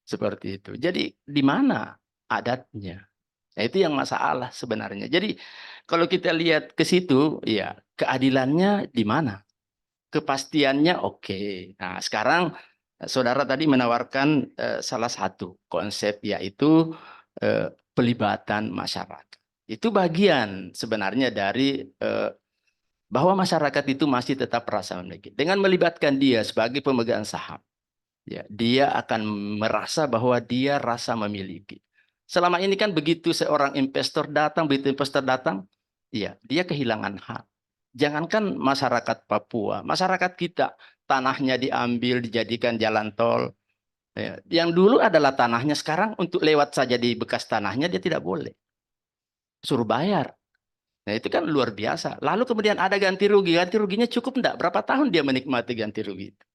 [SPEAKER 4] Seperti itu. Jadi di mana adatnya? Nah, itu yang masalah sebenarnya. Jadi kalau kita lihat ke situ, ya keadilannya di mana? Kepastiannya oke. Nah, sekarang saudara tadi menawarkan salah satu konsep yaitu pelibatan masyarakat. Itu bagian sebenarnya dari bahwa masyarakat itu masih tetap merasa memiliki. Dengan melibatkan dia sebagai pemegang saham, ya, dia akan merasa bahwa dia rasa memiliki. Selama ini kan begitu seorang begitu investor datang, ya, dia kehilangan hak. Jangankan masyarakat Papua, masyarakat kita, tanahnya diambil, dijadikan jalan tol. Ya, yang dulu adalah tanahnya, sekarang untuk lewat saja di bekas tanahnya dia tidak boleh. Suruh bayar. Nah, itu kan luar biasa. Lalu kemudian ada ganti rugi. Ganti ruginya cukup enggak? Berapa tahun dia menikmati ganti rugi itu?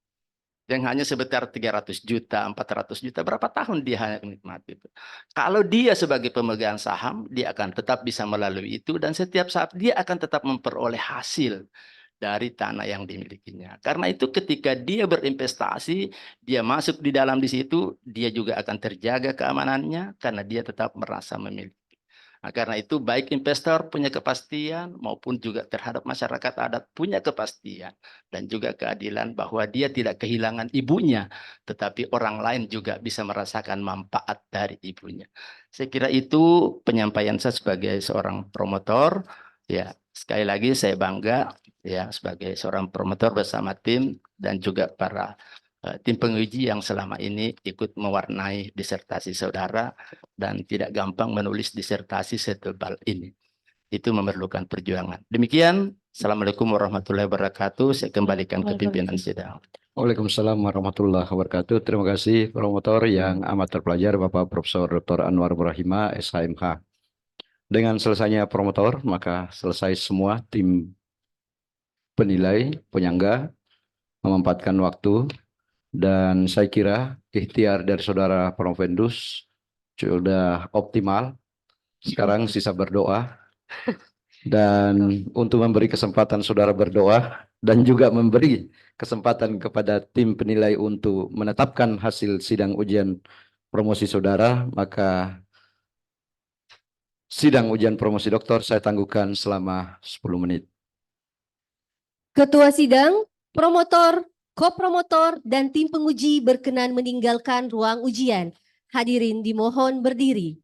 [SPEAKER 4] Yang hanya sekitar 300 juta, 400 juta, berapa tahun dia hanya menikmati itu. Kalau dia sebagai pemegang saham, dia akan tetap bisa melalui itu dan setiap saat dia akan tetap memperoleh hasil dari tanah yang dimilikinya. Karena itu ketika dia berinvestasi, dia masuk di dalam di situ, dia juga akan terjaga keamanannya karena dia tetap merasa memiliki. Nah, karena itu baik investor punya kepastian maupun juga terhadap masyarakat adat punya kepastian dan juga keadilan bahwa dia tidak kehilangan ibunya, tetapi orang lain juga bisa merasakan manfaat dari ibunya. Saya kira itu penyampaian saya sebagai seorang promotor. Ya, sekali lagi saya bangga ya sebagai seorang promotor bersama tim dan juga para tim penguji yang selama ini ikut mewarnai disertasi saudara dan tidak gampang menulis disertasi setebal ini. Itu memerlukan perjuangan. Demikian, Assalamualaikum warahmatullahi wabarakatuh. Saya kembalikan ke pimpinan sidang.
[SPEAKER 2] Waalaikumsalam warahmatullahi wabarakatuh. Terima kasih promotor yang amat terpelajar Bapak Profesor Dr. Anwar Ibrahima, SHMH. Dengan selesainya promotor, maka selesai semua tim penilai, penyangga, memanfaatkan waktu. Dan saya kira ikhtiar dari saudara Provendus sudah optimal. Sekarang sisa berdoa. Dan untuk memberi kesempatan saudara berdoa dan juga memberi kesempatan kepada tim penilai untuk menetapkan hasil sidang ujian promosi saudara, maka sidang ujian promosi doktor saya tangguhkan selama 10 menit.
[SPEAKER 1] Ketua sidang, promotor, kopromotor, dan tim penguji berkenan meninggalkan ruang ujian. Hadirin dimohon berdiri.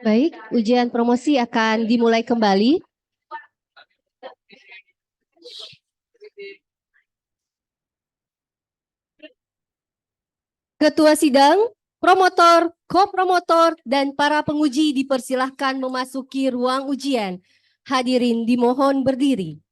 [SPEAKER 1] Baik, ujian promosi akan dimulai kembali. Ketua sidang, promotor, kopromotor, dan para penguji dipersilahkan memasuki ruang ujian. Hadirin dimohon berdiri.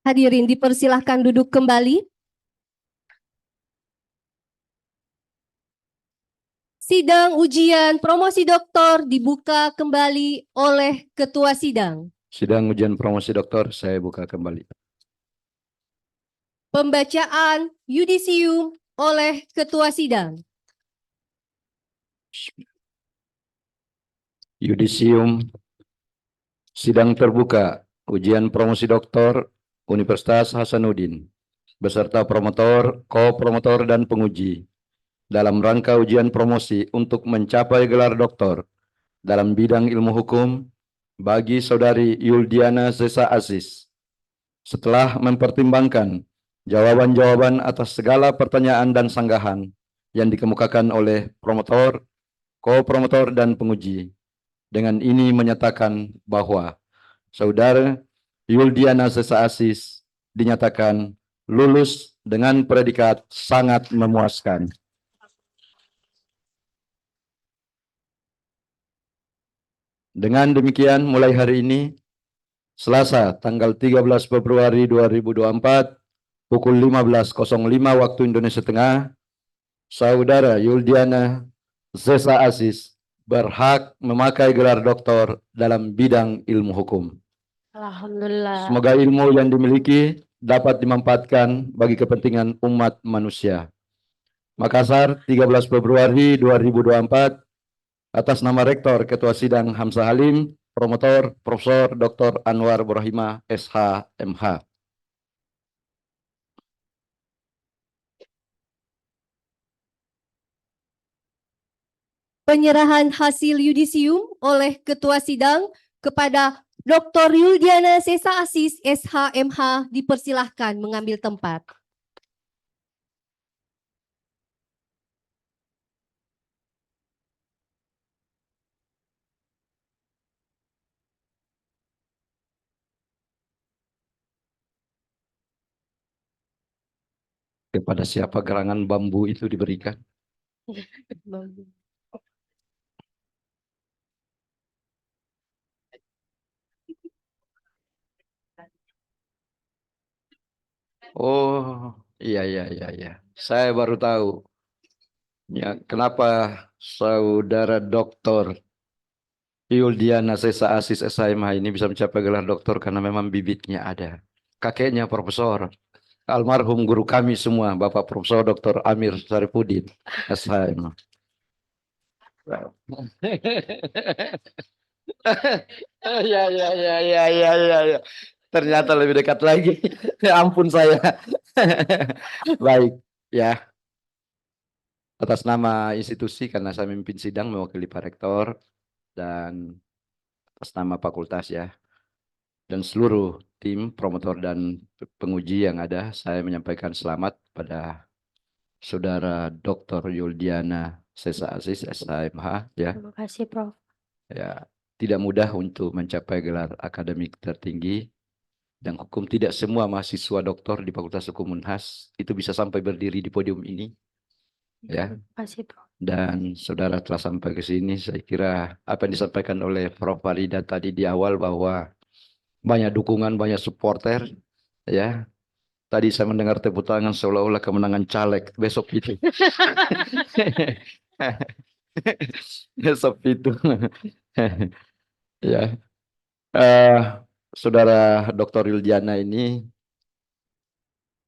[SPEAKER 1] Hadirin dipersilahkan duduk kembali. Sidang ujian promosi doktor dibuka kembali oleh Ketua Sidang.
[SPEAKER 2] Sidang ujian promosi doktor saya buka kembali.
[SPEAKER 1] Pembacaan yudisium oleh Ketua Sidang.
[SPEAKER 2] Yudisium sidang terbuka ujian promosi doktor Universitas Hasanuddin beserta promotor, kopromotor, dan penguji dalam rangka ujian promosi untuk mencapai gelar doktor dalam bidang ilmu hukum bagi Saudari Yuldiana Zesa Aziz. Setelah mempertimbangkan jawaban-jawaban atas segala pertanyaan dan sanggahan yang dikemukakan oleh promotor, kopromotor, dan penguji, dengan ini menyatakan bahwa Saudara Yuldiana Zesa Aziz dinyatakan lulus dengan predikat sangat memuaskan. Dengan demikian, mulai hari ini, Selasa, tanggal 13 Februari 2024, pukul 15.05 waktu Indonesia Tengah, Saudara Yuldiana Zesa Aziz berhak memakai gelar doktor dalam bidang ilmu hukum.
[SPEAKER 3] Alhamdulillah.
[SPEAKER 2] Semoga ilmu yang dimiliki dapat dimanfaatkan bagi kepentingan umat manusia. Makassar, 13 Februari 2024, atas nama Rektor Ketua Sidang Hamzah Halim, Promotor Profesor Dr. Anwar Burahima, SH, MH.
[SPEAKER 1] Penyerahan hasil yudisium oleh Ketua Sidang kepada Dr. Yuldiana Zesa Aziz, SH, MH dipersilahkan mengambil tempat.
[SPEAKER 2] Kepada siapa gerangan bambu itu diberikan? Oh, iya. Saya baru tahu. Ya, kenapa Saudara Dr. Yuldiana Zesa Aziz SHMH ini bisa mencapai gelar doktor karena memang bibitnya ada. Kakeknya profesor, almarhum guru kami semua, Bapak Profesor Dr. Amir Saripudin, SHMH. Ya. Ternyata lebih dekat lagi. Ampun saya. Baik, ya. Atas nama institusi, karena saya memimpin sidang mewakili Pak Rektor, dan atas nama fakultas ya, dan seluruh tim promotor dan penguji yang ada, saya menyampaikan selamat pada Saudara Dr. Yuldiana Zesa Aziz, SHMH, ya.
[SPEAKER 3] Terima kasih, Prof.
[SPEAKER 2] Ya, tidak mudah untuk mencapai gelar akademik tertinggi, dan hukum tidak semua mahasiswa doktor di Fakultas Hukum Unhas itu bisa sampai berdiri di podium ini. Ya.
[SPEAKER 3] Terima kasih, Prof.
[SPEAKER 2] Dan saudara telah sampai ke sini, saya kira apa yang disampaikan oleh Prof. Farida tadi di awal bahwa banyak dukungan, banyak supporter, ya. Tadi saya mendengar tepuk tangan seolah-olah kemenangan caleg besok itu. Besok itu. Ya. Saudara Dr. Yuldiana ini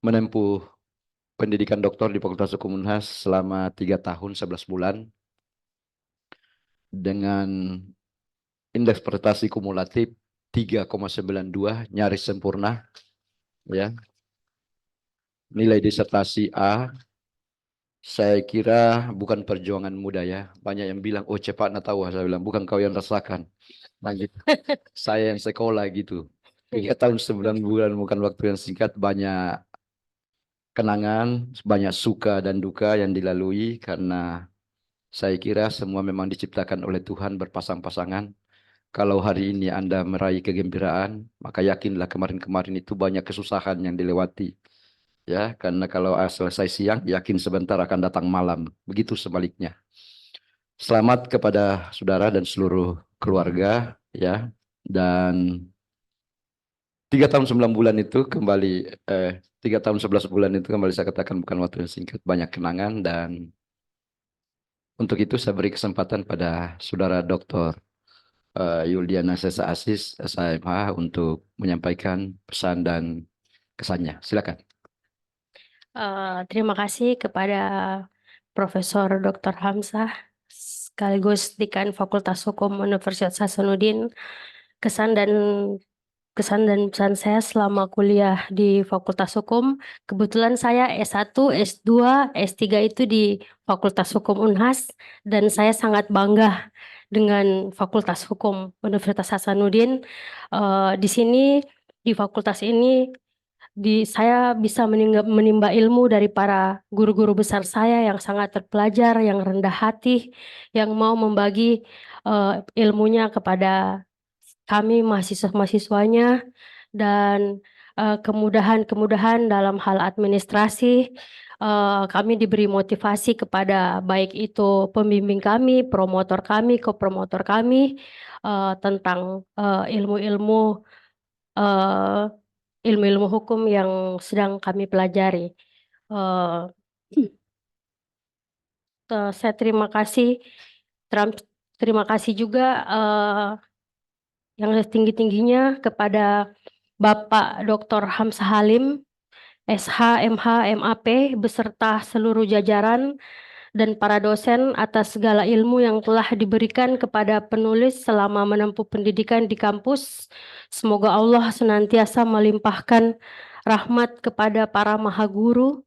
[SPEAKER 2] menempuh pendidikan doktor di Fakultas Hukum Unhas selama 3 tahun 11 bulan dengan indeks prestasi kumulatif 3,92, nyaris sempurna. Ya. Nilai disertasi A. Saya kira bukan perjuangan mudah ya. Banyak yang bilang, oh cepat nak tahu. Saya bilang, bukan kau yang rasakan. Nah, gitu. Saya yang sekolah gitu. 3 tahun 9 bulan bukan waktu yang singkat. Banyak kenangan, banyak suka dan duka yang dilalui. Karena saya kira semua memang diciptakan oleh Tuhan berpasang-pasangan. Kalau hari ini Anda meraih kegembiraan, maka yakinlah kemarin-kemarin itu banyak kesusahan yang dilewati. Ya, karena kalau selesai siang, yakin sebentar akan datang malam. Begitu sebaliknya. Selamat kepada saudara dan seluruh keluarga, ya. Dan 3 tahun 9 bulan itu kembali, 3 tahun 11 bulan itu kembali saya katakan bukan waktu yang singkat, banyak kenangan. Dan untuk itu saya beri kesempatan pada saudara Dr. Yuliana Sesa Asis, SHMH, untuk menyampaikan pesan dan kesannya. Silakan.
[SPEAKER 3] Terima kasih kepada Profesor Dr. Hamzah sekaligus Dekan Fakultas Hukum Universitas Hasanuddin. Kesan dan pesan saya selama kuliah di Fakultas Hukum, kebetulan saya S1, S2, S3 itu di Fakultas Hukum Unhas, dan saya sangat bangga dengan Fakultas Hukum Universitas Hasanuddin. Di sini, di fakultas ini, saya bisa menimba ilmu dari para guru-guru besar saya yang sangat terpelajar, yang rendah hati, yang mau membagi ilmunya kepada kami mahasiswa-mahasiswanya, dan kemudahan-kemudahan dalam hal administrasi. Kami diberi motivasi kepada baik itu pembimbing kami, promotor kami, kopromotor kami, tentang ilmu-ilmu ilmu-ilmu hukum yang sedang kami pelajari. Saya terima kasih juga yang setinggi-tingginya kepada Bapak Dr. Hamzah Halim, SH, MH, MAP, beserta seluruh jajaran dan para dosen atas segala ilmu yang telah diberikan kepada penulis selama menempuh pendidikan di kampus. Semoga Allah senantiasa melimpahkan rahmat kepada para mahaguru.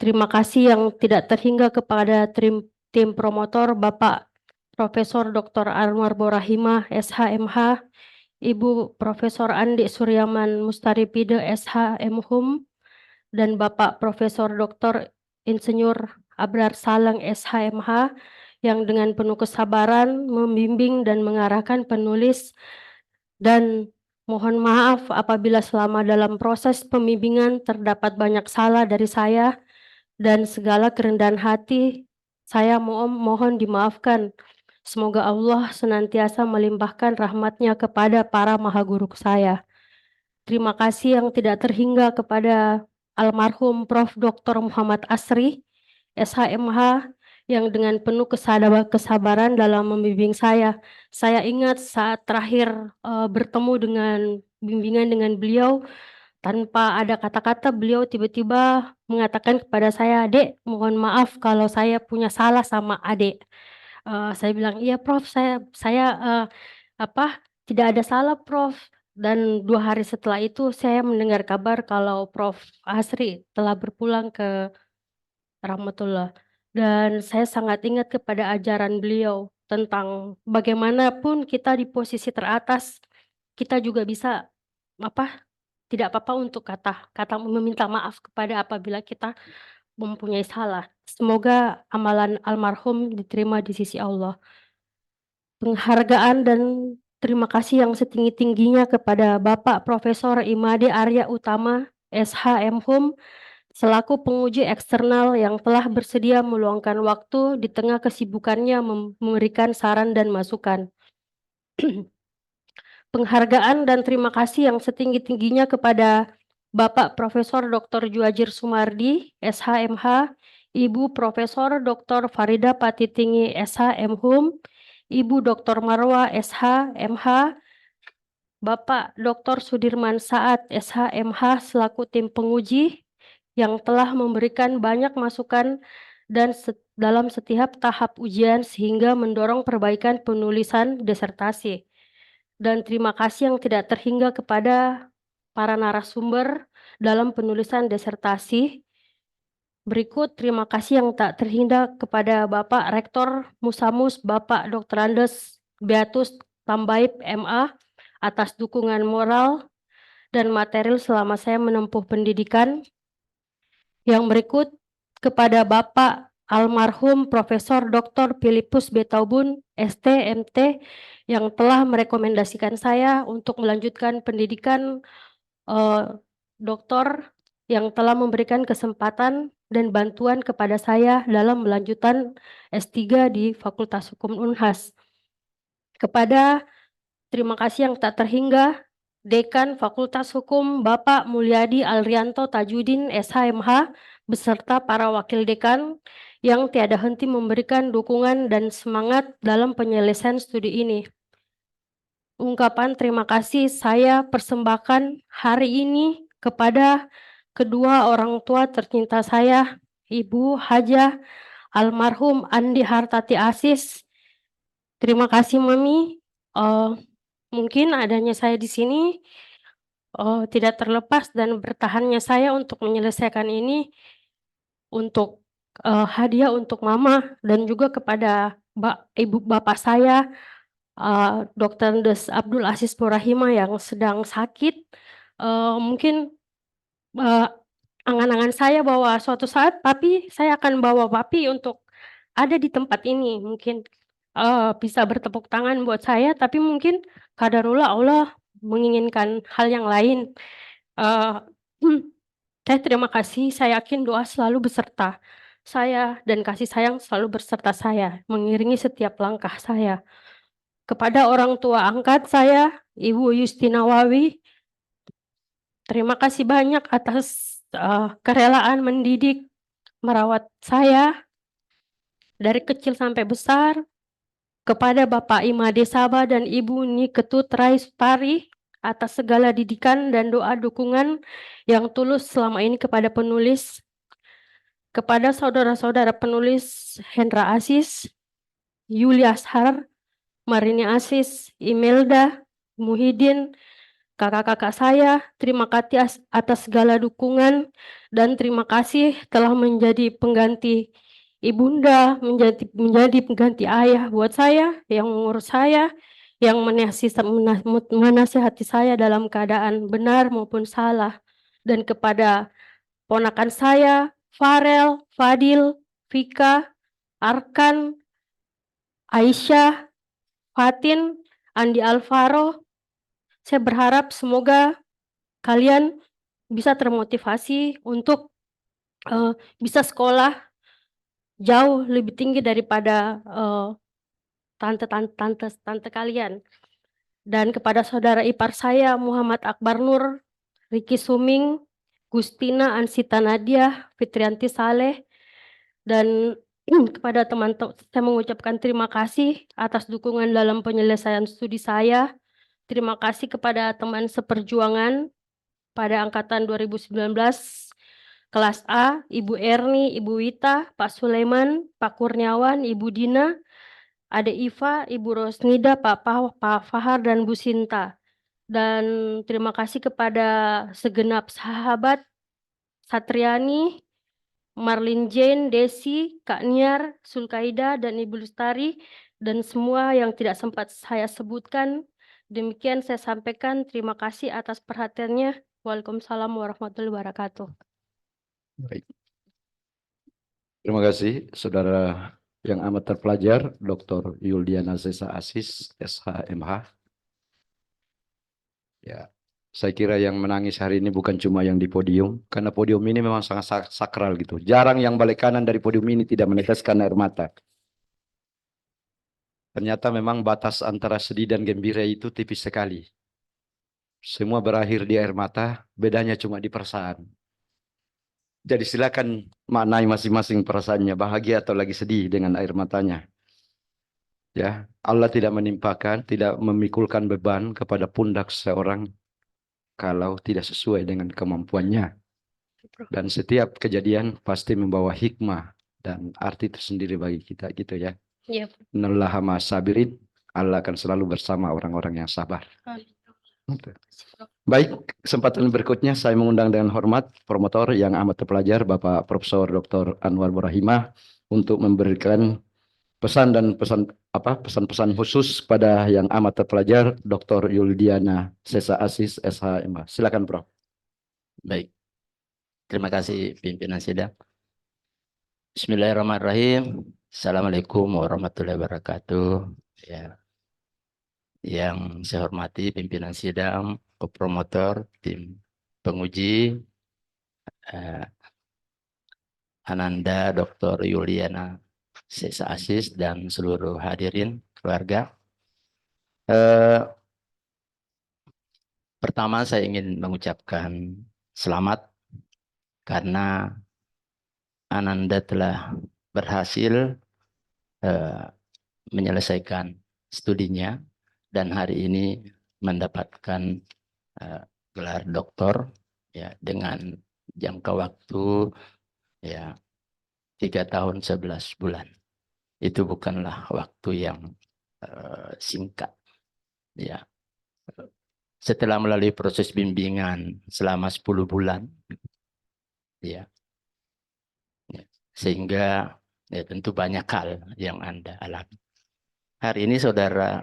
[SPEAKER 3] Terima kasih yang tidak terhingga kepada tim promotor Bapak Profesor Dr. Anwar Borahimah, SH, MH, Ibu Profesor Andi Suryaman Mustaripide, SH, MHum, dan Bapak Profesor Dr. Insinyur Abrar Saleng, SHMH, yang dengan penuh kesabaran membimbing dan mengarahkan penulis, dan mohon maaf apabila selama dalam proses pembimbingan terdapat banyak salah dari saya, dan segala kerendahan hati saya mohon dimaafkan. Semoga Allah senantiasa melimpahkan rahmatnya kepada para mahaguru saya. Terima kasih yang tidak terhingga kepada almarhum Prof. Dr. Muhammad Asri, SHMH, yang dengan penuh kesabaran dalam membimbing saya. Saya ingat saat terakhir bertemu dengan bimbingan dengan beliau, tanpa ada kata-kata beliau tiba-tiba mengatakan kepada saya, "Dek, mohon maaf kalau saya punya salah sama adik." Saya bilang, "Iya Prof, saya tidak ada salah Prof." Dan 2 hari setelah itu saya mendengar kabar kalau Prof. Asri telah berpulang ke rahmatullah. Dan saya sangat ingat kepada ajaran beliau tentang bagaimanapun kita di posisi teratas, kita juga bisa tidak apa-apa untuk kata meminta maaf kepada apabila kita mempunyai salah. Semoga amalan almarhum diterima di sisi Allah. Penghargaan dan terima kasih yang setinggi-tingginya kepada Bapak Profesor Imade Arya Utama, SH, MHum, selaku penguji eksternal yang telah bersedia meluangkan waktu di tengah kesibukannya memberikan saran dan masukan. Penghargaan dan terima kasih yang setinggi-tingginya kepada Bapak Profesor Dr. Juajir Sumardi, SH, MH, Ibu Profesor Dr. Farida Patitingi, SH, MHum, Ibu Dr. Marwa, SH, MH, Bapak Dr. Sudirman Saad, SH, MH, selaku tim penguji yang telah memberikan banyak masukan dan dalam setiap tahap ujian sehingga mendorong perbaikan penulisan disertasi. dan terima kasih yang tidak terhingga kepada para narasumber dalam penulisan disertasi. Berikut terima kasih yang tak terhingga kepada Bapak Rektor Musamus, Bapak Dr. Andes Beatus Tambaib MA atas dukungan moral dan material selama saya menempuh pendidikan. Yang berikut kepada Bapak almarhum Profesor Dr. Philippus Betaubun, ST, MT, yang telah merekomendasikan saya untuk melanjutkan pendidikan doktor, yang telah memberikan kesempatan dan bantuan kepada saya dalam melanjutkan S3 di Fakultas Hukum Unhas. Kepada terima kasih yang tak terhingga Dekan Fakultas Hukum Bapak Mulyadi Alrianto Tajudin SHMH beserta para wakil dekan yang tiada henti memberikan dukungan dan semangat dalam penyelesaian studi ini. Ungkapan terima kasih saya persembahkan hari ini kepada kedua orang tua tercinta saya, Ibu Hajah almarhum Andi Hartati Asis. Terima kasih Mami. Mungkin adanya saya di sini tidak terlepas dan bertahannya saya untuk menyelesaikan ini untuk hadiah untuk Mama dan juga kepada Ibu Bapak saya Dr. Andes Abdul Aziz Burahima yang sedang sakit. Mungkin angan-angan saya bahwa suatu saat saya akan bawa Papi untuk ada di tempat ini. Mungkin bisa bertepuk tangan buat saya, tapi mungkin qadarullah Allah menginginkan hal yang lain. Saya terima kasih, saya yakin doa selalu beserta saya dan kasih sayang selalu berserta saya, mengiringi setiap langkah saya. Kepada orang tua angkat saya, Ibu Yustina Wawi, terima kasih banyak atas kerelaan mendidik, merawat saya dari kecil sampai besar. Kepada Bapak Imade Sabah dan Ibu Niketut Rai Sutari atas segala didikan dan doa dukungan yang tulus selama ini kepada penulis. Kepada saudara-saudara penulis Hendra Aziz, Yuli Ashar, Marini Aziz, Imelda, Muhyiddin, kakak-kakak saya, terima kasih atas segala dukungan dan terima kasih telah menjadi pengganti ibunda, menjadi pengganti ayah buat saya, yang mengurus saya, yang menasihati saya dalam keadaan benar maupun salah. Dan kepada ponakan saya, Farel, Fadil, Vika, Arkan, Aisyah, Fatin, Andi Alvaro, saya berharap semoga kalian bisa termotivasi untuk bisa sekolah jauh lebih tinggi daripada tante kalian. Dan kepada saudara ipar saya Muhammad Akbar Nur, Riki Suming, Gustina Ansita Nadia, Fitrianti Saleh, dan kepada teman-teman saya mengucapkan terima kasih atas dukungan dalam penyelesaian studi saya. Terima kasih kepada teman seperjuangan pada angkatan 2019 kelas A, Ibu Erni, Ibu Wita, Pak Sulaiman, Pak Kurniawan, Ibu Dina, Ade Iva, Ibu Rosnida, Pak Fahar, dan Bu Sinta. Dan terima kasih kepada segenap sahabat, Satriani, Marlin Jane, Desi, Kak Niar, Sulkaida, dan Ibu Lustari, dan semua yang tidak sempat saya sebutkan. Demikian saya sampaikan, terima kasih atas perhatiannya. Waalaikumsalam warahmatullahi wabarakatuh.
[SPEAKER 2] Baik. Terima kasih, Saudara yang amat terpelajar, Dr. Yuliana Zesa Asis, SHMH. Ya, saya kira yang menangis hari ini bukan cuma yang di podium, karena podium ini memang sangat sakral gitu. Jarang yang balik kanan dari podium ini tidak meneteskan air mata. Ternyata memang batas antara sedih dan gembira itu tipis sekali. Semua berakhir di air mata, bedanya cuma di perasaan. Jadi silakan maknai masing-masing perasaannya, bahagia atau lagi sedih dengan air matanya. Ya, Allah tidak menimpakan, tidak memikulkan beban kepada pundak seseorang kalau tidak sesuai dengan kemampuannya. Dan setiap kejadian pasti membawa hikmah dan arti tersendiri bagi kita gitu ya.
[SPEAKER 3] Iya.
[SPEAKER 2] Innallaha ma'as sabirin, Allah akan selalu bersama orang-orang yang sabar. Baik, kesempatan berikutnya saya mengundang dengan hormat promotor yang amat terpelajar Bapak Profesor Dr. Anwar Burahimah untuk memberikan pesan dan pesan-pesan khusus pada yang amat terpelajar Dr. Yulidiana Sesa Asis SHMA. Silakan Prof.
[SPEAKER 4] Baik, terima kasih pimpinan sidang. Bismillahirrahmanirrahim. Assalamualaikum warahmatullahi wabarakatuh. Ya, yang saya hormati pimpinan sidang, promotor, tim penguji, Ananda, Dr. Yuliana Sesa Asis, dan seluruh hadirin keluarga. Pertama saya ingin mengucapkan selamat karena Ananda telah berhasil menyelesaikan studinya dan hari ini mendapatkan gelar doktor ya dengan jangka waktu ya 3 tahun 11 bulan. Itu bukanlah waktu yang singkat ya. Setelah melalui proses bimbingan selama 10 bulan ya, sehingga ya tentu banyak hal yang Anda alami. Hari ini saudara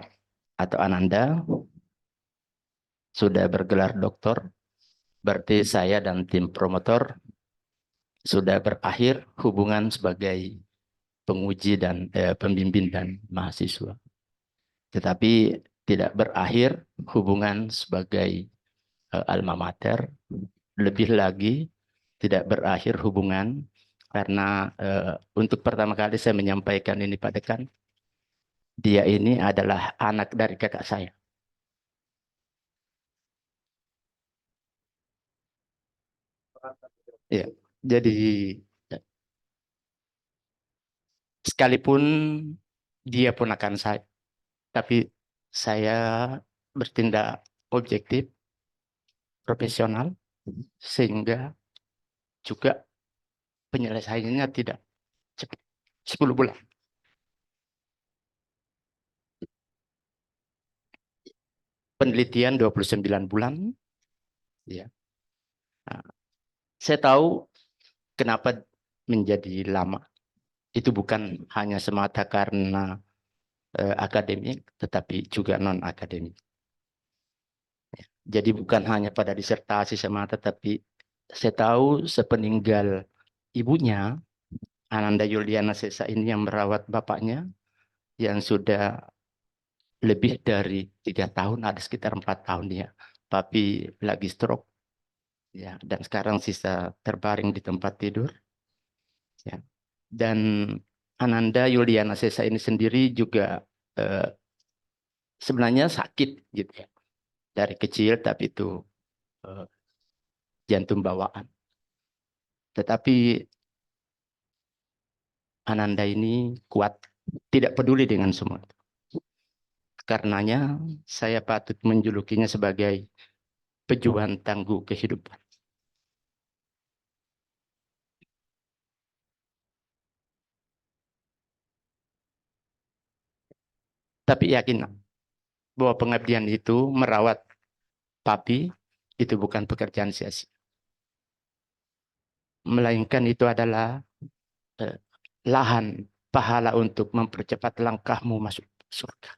[SPEAKER 4] atau Ananda sudah bergelar doktor, berarti saya dan tim promotor sudah berakhir hubungan sebagai penguji dan pembimbing dan mahasiswa. Tetapi tidak berakhir hubungan sebagai alma mater, lebih lagi tidak berakhir hubungan karena untuk pertama kali saya menyampaikan ini pada dekan, dia ini adalah anak dari kakak saya. Ya, jadi sekalipun dia ponakan saya, tapi saya bertindak objektif, profesional, sehingga juga penyelesaiannya tidak cepat. 10 bulan. Penelitian 29 bulan. Ya. Nah, saya tahu kenapa menjadi lama. Itu bukan hanya semata karena akademik, tetapi juga non-akademik. Ya. Jadi bukan hanya pada disertasi semata, tapi saya tahu sepeninggal ibunya, Ananda Yuliana Sesa ini yang merawat bapaknya, yang sudah lebih dari 3 tahun, ada sekitar 4 tahun ya. Papi lagi stroke. Ya, dan sekarang sisa terbaring di tempat tidur. Ya. Dan Ananda Yuliana Sesa ini sendiri juga sebenarnya sakit gitu ya. Dari kecil, tapi itu jantung bawaan. Tetapi Ananda ini kuat, tidak peduli dengan semua. Karenanya saya patut menjulukinya sebagai pejuang tangguh kehidupan. Tapi yakin bahwa pengabdian itu merawat papi itu bukan pekerjaan sia-sia. Melainkan itu adalah lahan pahala untuk mempercepat langkahmu masuk surga.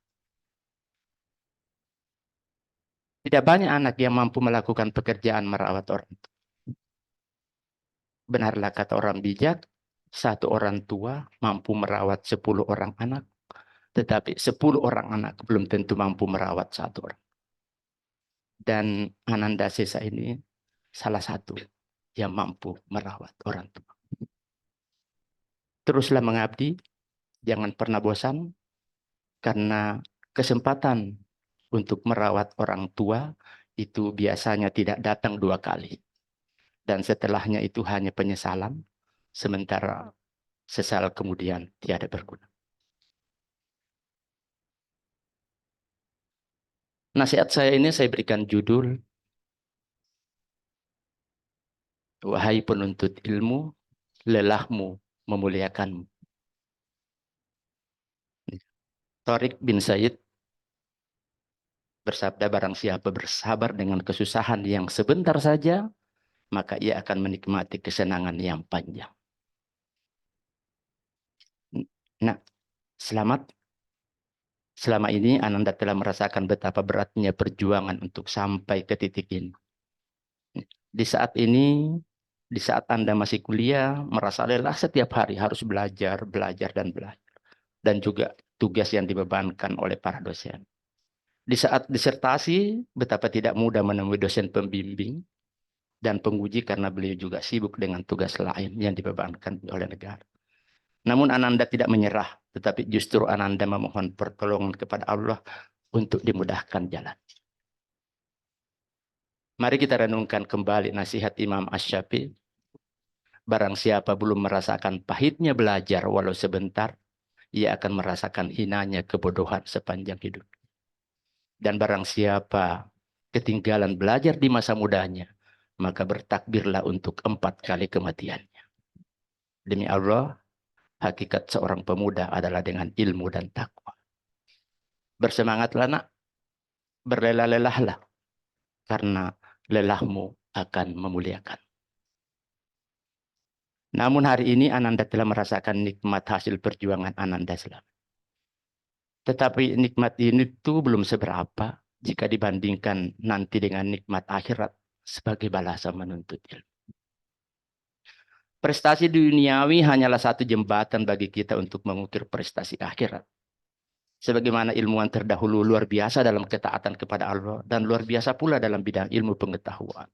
[SPEAKER 4] Tidak banyak anak yang mampu melakukan pekerjaan merawat orang tua. Benarlah kata orang bijak, 1 orang tua mampu merawat 10 orang anak, tetapi 10 orang anak belum tentu mampu merawat 1 orang. Dan Ananda Sesa ini salah satu yang mampu merawat orang tua. Teruslah mengabdi, jangan pernah bosan, karena kesempatan untuk merawat orang tua itu biasanya tidak datang 2 kali. Dan setelahnya itu hanya penyesalan, sementara sesal kemudian tiada berguna. Nasihat saya ini saya berikan judul, wahai penuntut ilmu, lelahmu memuliakanmu. Tariq bin Said bersabda, barang siapa bersabar dengan kesusahan yang sebentar saja, maka ia akan menikmati kesenangan yang panjang. Nah, selama ini Ananda telah merasakan betapa beratnya perjuangan untuk sampai ke titik ini. Di saat ini, di saat Anda masih kuliah, merasa lelah setiap hari harus belajar, belajar, dan belajar. Dan juga tugas yang dibebankan oleh para dosen. Di saat disertasi, betapa tidak mudah menemui dosen pembimbing dan penguji karena beliau juga sibuk dengan tugas lain yang dibebankan oleh negara. Namun Ananda tidak menyerah, tetapi justru Ananda memohon pertolongan kepada Allah untuk dimudahkan jalan. Mari kita renungkan kembali nasihat Imam Asy-Syafi'i. Barang siapa belum merasakan pahitnya belajar walau sebentar, ia akan merasakan hinanya kebodohan sepanjang hidup. Dan barang siapa ketinggalan belajar di masa mudanya, maka bertakbirlah untuk 4 kali kematiannya. Demi Allah, hakikat seorang pemuda adalah dengan ilmu dan takwa. Bersemangatlah nak, berlelah-lelahlah, karena lelahmu akan memuliakan. Namun hari ini Ananda telah merasakan nikmat hasil perjuangan Ananda selama. Tetapi nikmat ini tuh belum seberapa jika dibandingkan nanti dengan nikmat akhirat sebagai balasan menuntut ilmu. Prestasi duniawi hanyalah satu jembatan bagi kita untuk mengukir prestasi akhirat. Sebagaimana ilmuwan terdahulu luar biasa dalam ketaatan kepada Allah dan luar biasa pula dalam bidang ilmu pengetahuan.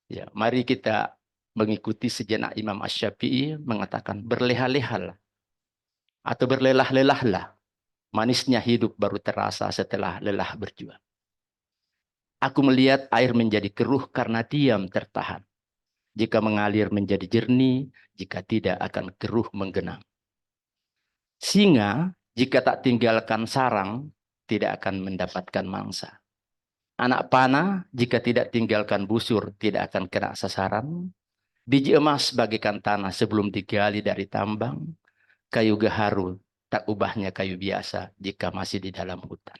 [SPEAKER 4] Ya, mari kita mengikuti sejenak Imam Asy-Syafi'i mengatakan berleha-lehalah atau berlelah-lelahlah. Manisnya hidup baru terasa setelah lelah berjuang. Aku melihat air menjadi keruh karena diam tertahan. Jika mengalir menjadi jernih, jika tidak akan keruh menggenang. Singa jika tak tinggalkan sarang, tidak akan mendapatkan mangsa. Anak panah jika tidak tinggalkan busur, tidak akan kena sasaran. Biji emas bagaikan tanah sebelum digali dari tambang. Kayu gaharu tak ubahnya kayu biasa jika masih di dalam hutan.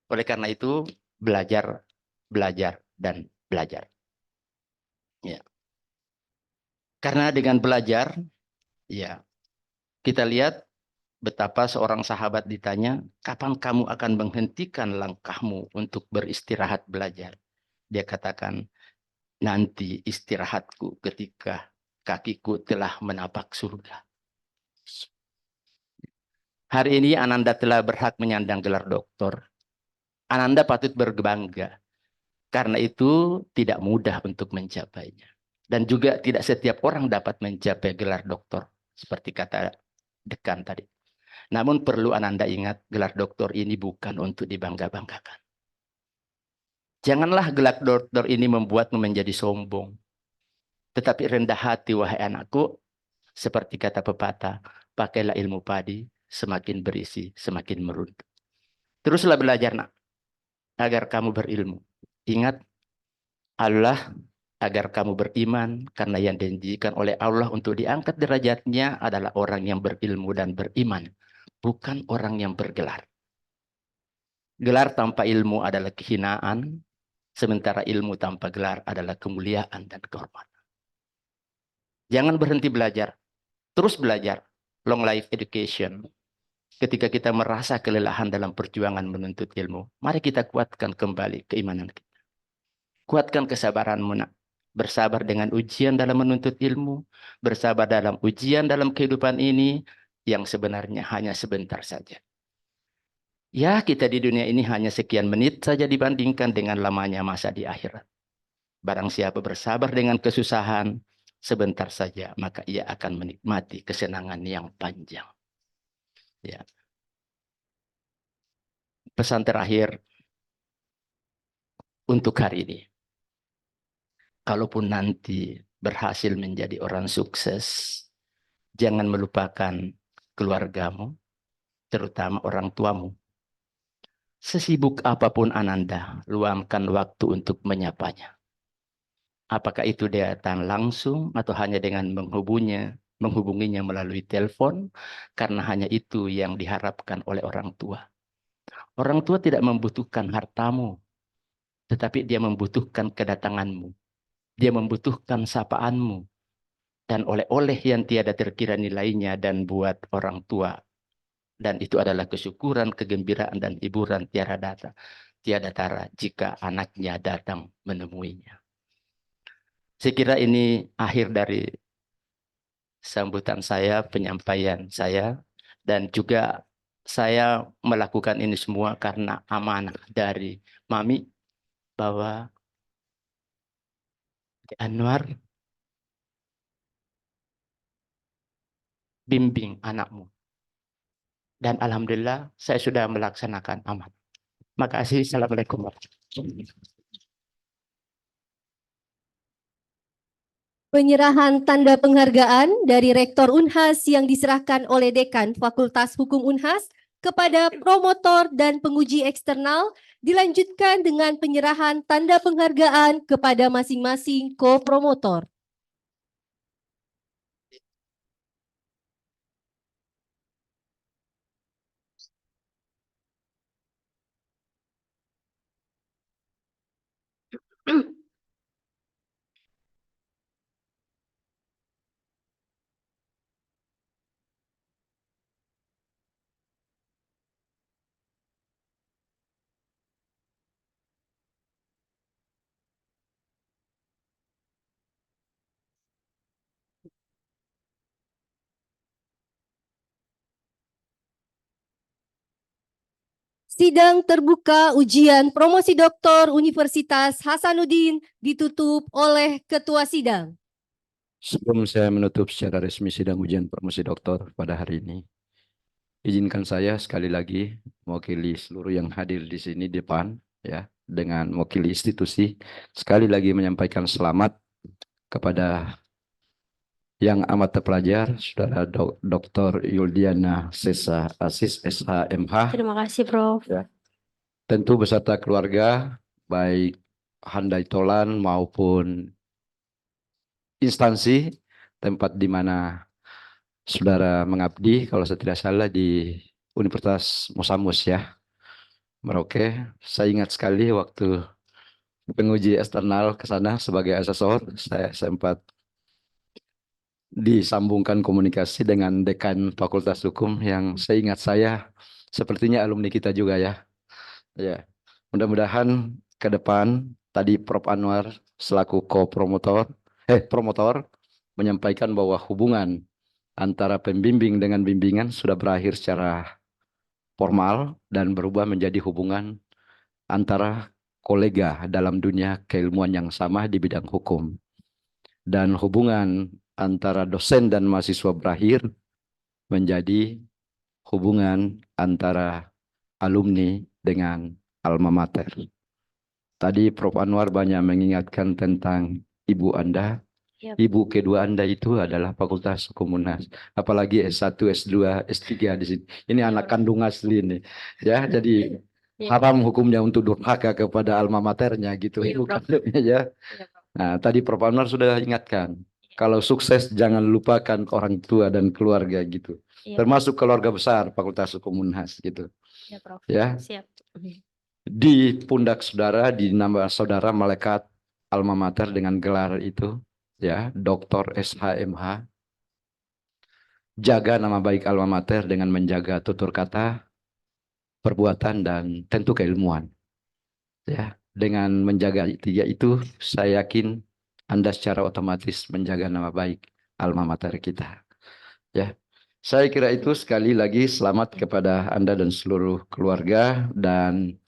[SPEAKER 4] Oleh karena itu, belajar, belajar, dan belajar. Ya. Karena dengan belajar, ya, kita lihat betapa seorang sahabat ditanya, kapan kamu akan menghentikan langkahmu untuk beristirahat belajar? Dia katakan, nanti istirahatku ketika kakiku telah menapak surga. Hari ini Ananda telah berhak menyandang gelar doktor. Ananda patut berbangga. Karena itu tidak mudah untuk mencapainya. Dan juga tidak setiap orang dapat mencapai gelar doktor. Seperti kata dekan tadi. Namun perlu Ananda ingat, gelar doktor ini bukan untuk dibangga-banggakan. Janganlah gelar doktor ini membuatmu menjadi sombong. Tetapi rendah hati, wahai anakku. Seperti kata pepatah, pakailah ilmu padi, semakin berisi, semakin merunduk. Teruslah belajar nak, agar kamu berilmu. Ingat, Allah agar kamu beriman, karena yang dijanjikan oleh Allah untuk diangkat derajatnya adalah orang yang berilmu dan beriman, bukan orang yang bergelar. Gelar tanpa ilmu adalah kehinaan, sementara ilmu tanpa gelar adalah kemuliaan dan kehormatan. Jangan berhenti belajar, terus belajar, long life education. Ketika kita merasa kelelahan dalam perjuangan menuntut ilmu, mari kita kuatkan kembali keimanan kita. Kuatkan kesabaranmu nak. Bersabar dengan ujian dalam menuntut ilmu. Bersabar dalam ujian dalam kehidupan ini yang sebenarnya hanya sebentar saja. Ya, kita di dunia ini hanya sekian menit saja dibandingkan dengan lamanya masa di akhirat. Barang siapa bersabar dengan kesusahan, sebentar saja, maka ia akan menikmati kesenangan yang panjang. Ya. Pesan terakhir untuk hari ini. Kalaupun nanti berhasil menjadi orang sukses, jangan melupakan keluargamu, terutama orang tuamu. Sesibuk apapun Ananda, luangkan waktu untuk menyapanya. Apakah itu datang langsung atau hanya dengan menghubunginya melalui telepon, karena hanya itu yang diharapkan oleh orang tua. Orang tua tidak membutuhkan hartamu, tetapi dia membutuhkan kedatanganmu. Dia membutuhkan sapaanmu. Dan oleh-oleh yang tiada terkira nilainya dan buat orang tua. Dan itu adalah kesyukuran, kegembiraan, dan hiburan tiada tara jika anaknya datang menemuinya. Saya kira ini akhir dari sambutan saya, penyampaian saya, dan juga saya melakukan ini semua karena amanah dari Mami bahwa Anwar, bimbing anakmu. Dan alhamdulillah saya sudah melaksanakan amanah. Makasih. Assalamualaikum warahmatullahi wabarakatuh.
[SPEAKER 1] Penyerahan tanda penghargaan dari Rektor Unhas yang diserahkan oleh Dekan Fakultas Hukum Unhas kepada promotor dan penguji eksternal dilanjutkan dengan penyerahan tanda penghargaan kepada masing-masing ko-promotor. Sidang terbuka ujian promosi doktor Universitas Hasanuddin ditutup oleh Ketua Sidang.
[SPEAKER 2] Sebelum saya menutup secara resmi sidang ujian promosi doktor pada hari ini, izinkan saya sekali lagi mewakili seluruh yang hadir di sini depan, ya, dengan mewakili institusi, sekali lagi menyampaikan selamat kepada yang amat terpelajar, Saudara Dr. Yuldiana Sesa Asis, SHMH.
[SPEAKER 3] Terima kasih, Prof.
[SPEAKER 2] Ya. Tentu beserta keluarga, baik handai tolan maupun instansi tempat di mana saudara mengabdi, kalau saya tidak salah di Universitas Musamus, ya, Merauke. Saya ingat sekali waktu penguji eksternal ke sana sebagai asesor, saya sempat disambungkan komunikasi dengan Dekan Fakultas Hukum yang seingat saya sepertinya alumni kita juga, ya. Ya, mudah-mudahan ke depan tadi Prof. Anwar selaku promotor menyampaikan bahwa hubungan antara pembimbing dengan bimbingan sudah berakhir secara formal dan berubah menjadi hubungan antara kolega dalam dunia keilmuan yang sama di bidang hukum. Dan hubungan antara dosen dan mahasiswa berakhir menjadi hubungan antara alumni dengan alma mater. Tadi Prof. Anwar banyak mengingatkan tentang ibu Anda.
[SPEAKER 3] Yap.
[SPEAKER 2] Ibu kedua Anda itu adalah Fakultas Hukum Unhas. Apalagi S1, S2, S3 di sini. Ini anak kandung asli nih. Ya, jadi haram hukumnya untuk durhaka kepada alma maternya gitu.
[SPEAKER 3] Iya,
[SPEAKER 2] Ibu
[SPEAKER 3] Prof.
[SPEAKER 2] kandungnya, ya. Nah, tadi Prof. Anwar sudah ingatkan. Kalau sukses jangan lupakan orang tua dan keluarga gitu.
[SPEAKER 3] Iya,
[SPEAKER 2] Termasuk keluarga besar Fakultas Hukum Unhas gitu.
[SPEAKER 3] ya, Prof.
[SPEAKER 2] Ya.
[SPEAKER 3] Siap.
[SPEAKER 2] Di pundak saudara, di nama saudara melekat alma mater dengan gelar itu, ya, Dr. SHMH. Jaga nama baik alma mater dengan menjaga tutur kata, perbuatan, dan tentu keilmuan. Ya, dengan menjaga tiga itu, saya yakin Anda secara otomatis menjaga nama baik alma mater kita. Ya, saya kira itu. Sekali lagi selamat kepada Anda dan seluruh keluarga, dan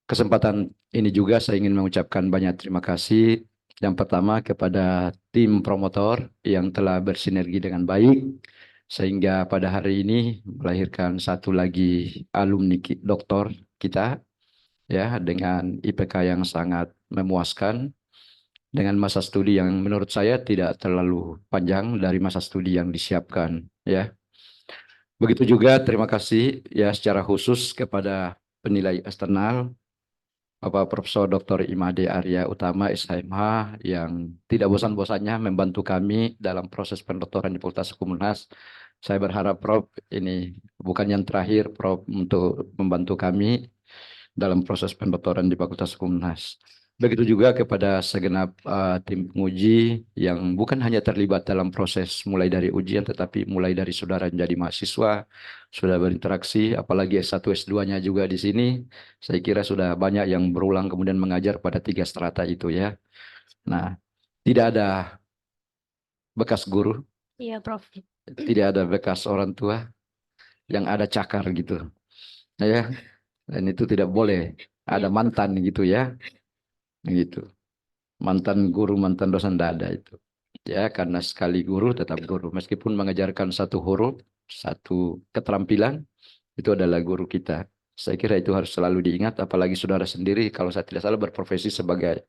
[SPEAKER 2] kesempatan ini juga saya ingin mengucapkan banyak terima kasih. Yang pertama kepada tim promotor yang telah bersinergi dengan baik sehingga pada hari ini melahirkan satu lagi alumni doktor kita, ya, dengan IPK yang sangat memuaskan, dengan masa studi yang menurut saya tidak terlalu panjang dari masa studi yang disiapkan, ya. Begitu juga terima kasih, ya, secara khusus kepada penilai eksternal Bapak Profesor Dr. Imade Arya Utama SHMH yang tidak bosan-bosannya membantu kami dalam proses pendoktoran di Fakultas Hukum Unhas Saya berharap Prof ini bukan yang terakhir Prof untuk membantu kami dalam proses pendoktoran di Fakultas Hukum UNHAS. Begitu juga kepada segenap tim penguji yang bukan hanya terlibat dalam proses mulai dari ujian, tetapi mulai dari saudara menjadi mahasiswa, sudah berinteraksi, apalagi S1, S2-nya juga di sini. Saya kira sudah banyak yang berulang kemudian mengajar pada 3 strata itu ya. Nah, tidak ada bekas guru,
[SPEAKER 3] Iya, Prof.
[SPEAKER 2] tidak ada bekas orang tua, yang ada cakar gitu. Ya, dan itu tidak boleh ada
[SPEAKER 3] Iya.
[SPEAKER 2] mantan gitu ya. Gitu. Mantan guru, mantan dosen tidak ada itu. Ya, karena sekali guru tetap guru. Meskipun mengajarkan satu huruf, satu keterampilan, itu adalah guru kita. Saya kira itu harus selalu diingat, apalagi saudara sendiri, kalau saya tidak salah berprofesi sebagai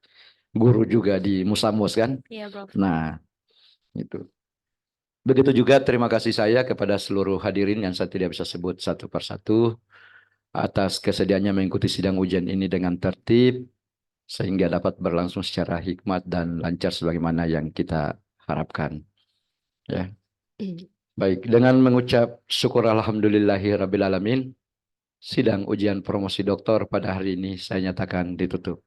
[SPEAKER 2] guru juga di Musamus kan.
[SPEAKER 3] Iya, Prof.
[SPEAKER 2] Nah, itu. Begitu juga terima kasih saya kepada seluruh hadirin yang saya tidak bisa sebut satu persatu atas kesediaannya mengikuti sidang ujian ini dengan tertib, sehingga dapat berlangsung secara hikmat dan lancar sebagaimana yang kita harapkan. Ya. Baik, dengan mengucap syukur alhamdulillahi rabbil alamin, sidang ujian promosi doktor pada hari ini saya nyatakan ditutup.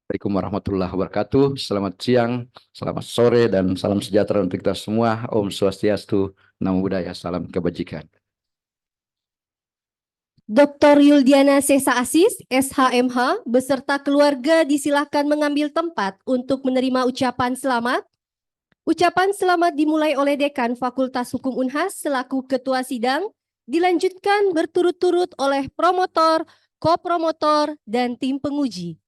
[SPEAKER 2] Assalamualaikum warahmatullahi wabarakatuh. Selamat siang, selamat sore, dan salam sejahtera untuk kita semua. Om Swastiastu, Namo Buddhaya, salam kebajikan.
[SPEAKER 1] Dr. Yuldiana Sesa Asis, SHMH, beserta keluarga disilahkan mengambil tempat untuk menerima ucapan selamat. Ucapan selamat dimulai oleh Dekan Fakultas Hukum UNHAS selaku Ketua Sidang, dilanjutkan berturut-turut oleh promotor, kopromotor, dan tim penguji.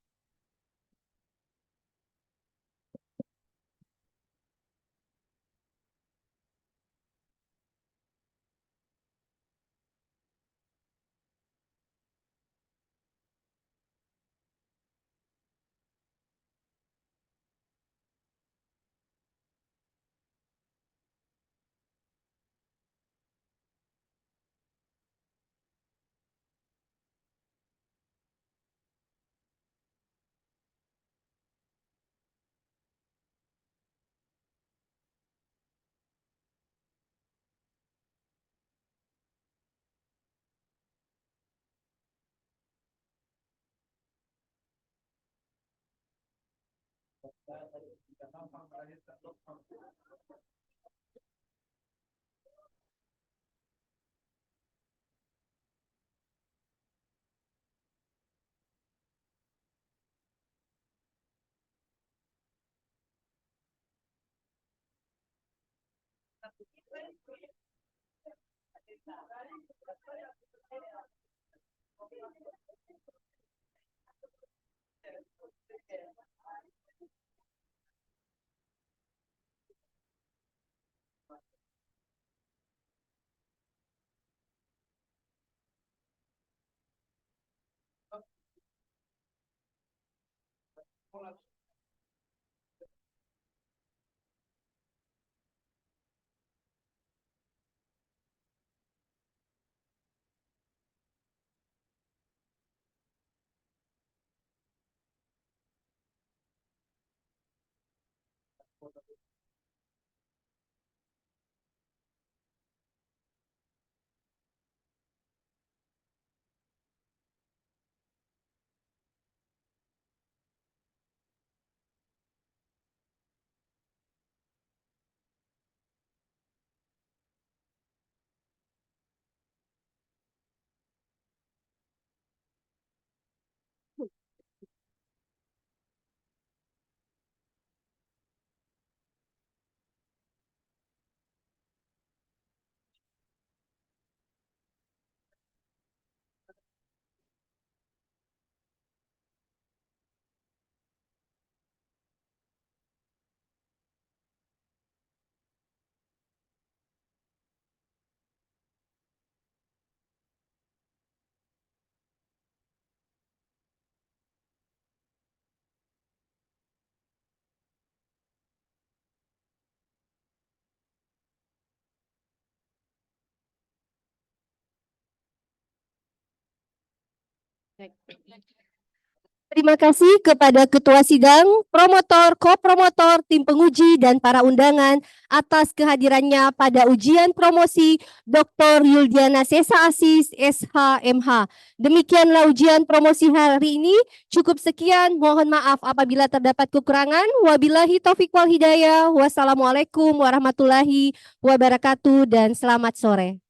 [SPEAKER 1] Terima kasih kepada Ketua Sidang, promotor, kopromotor, tim penguji, dan para undangan atas kehadirannya pada ujian promosi Dr. Yuldiana Sesa Asis, SH.MH. Demikianlah ujian promosi hari ini. Cukup sekian, mohon maaf apabila terdapat kekurangan. Wabillahi taufiq wal hidayah. Wassalamualaikum warahmatullahi wabarakatuh dan selamat sore.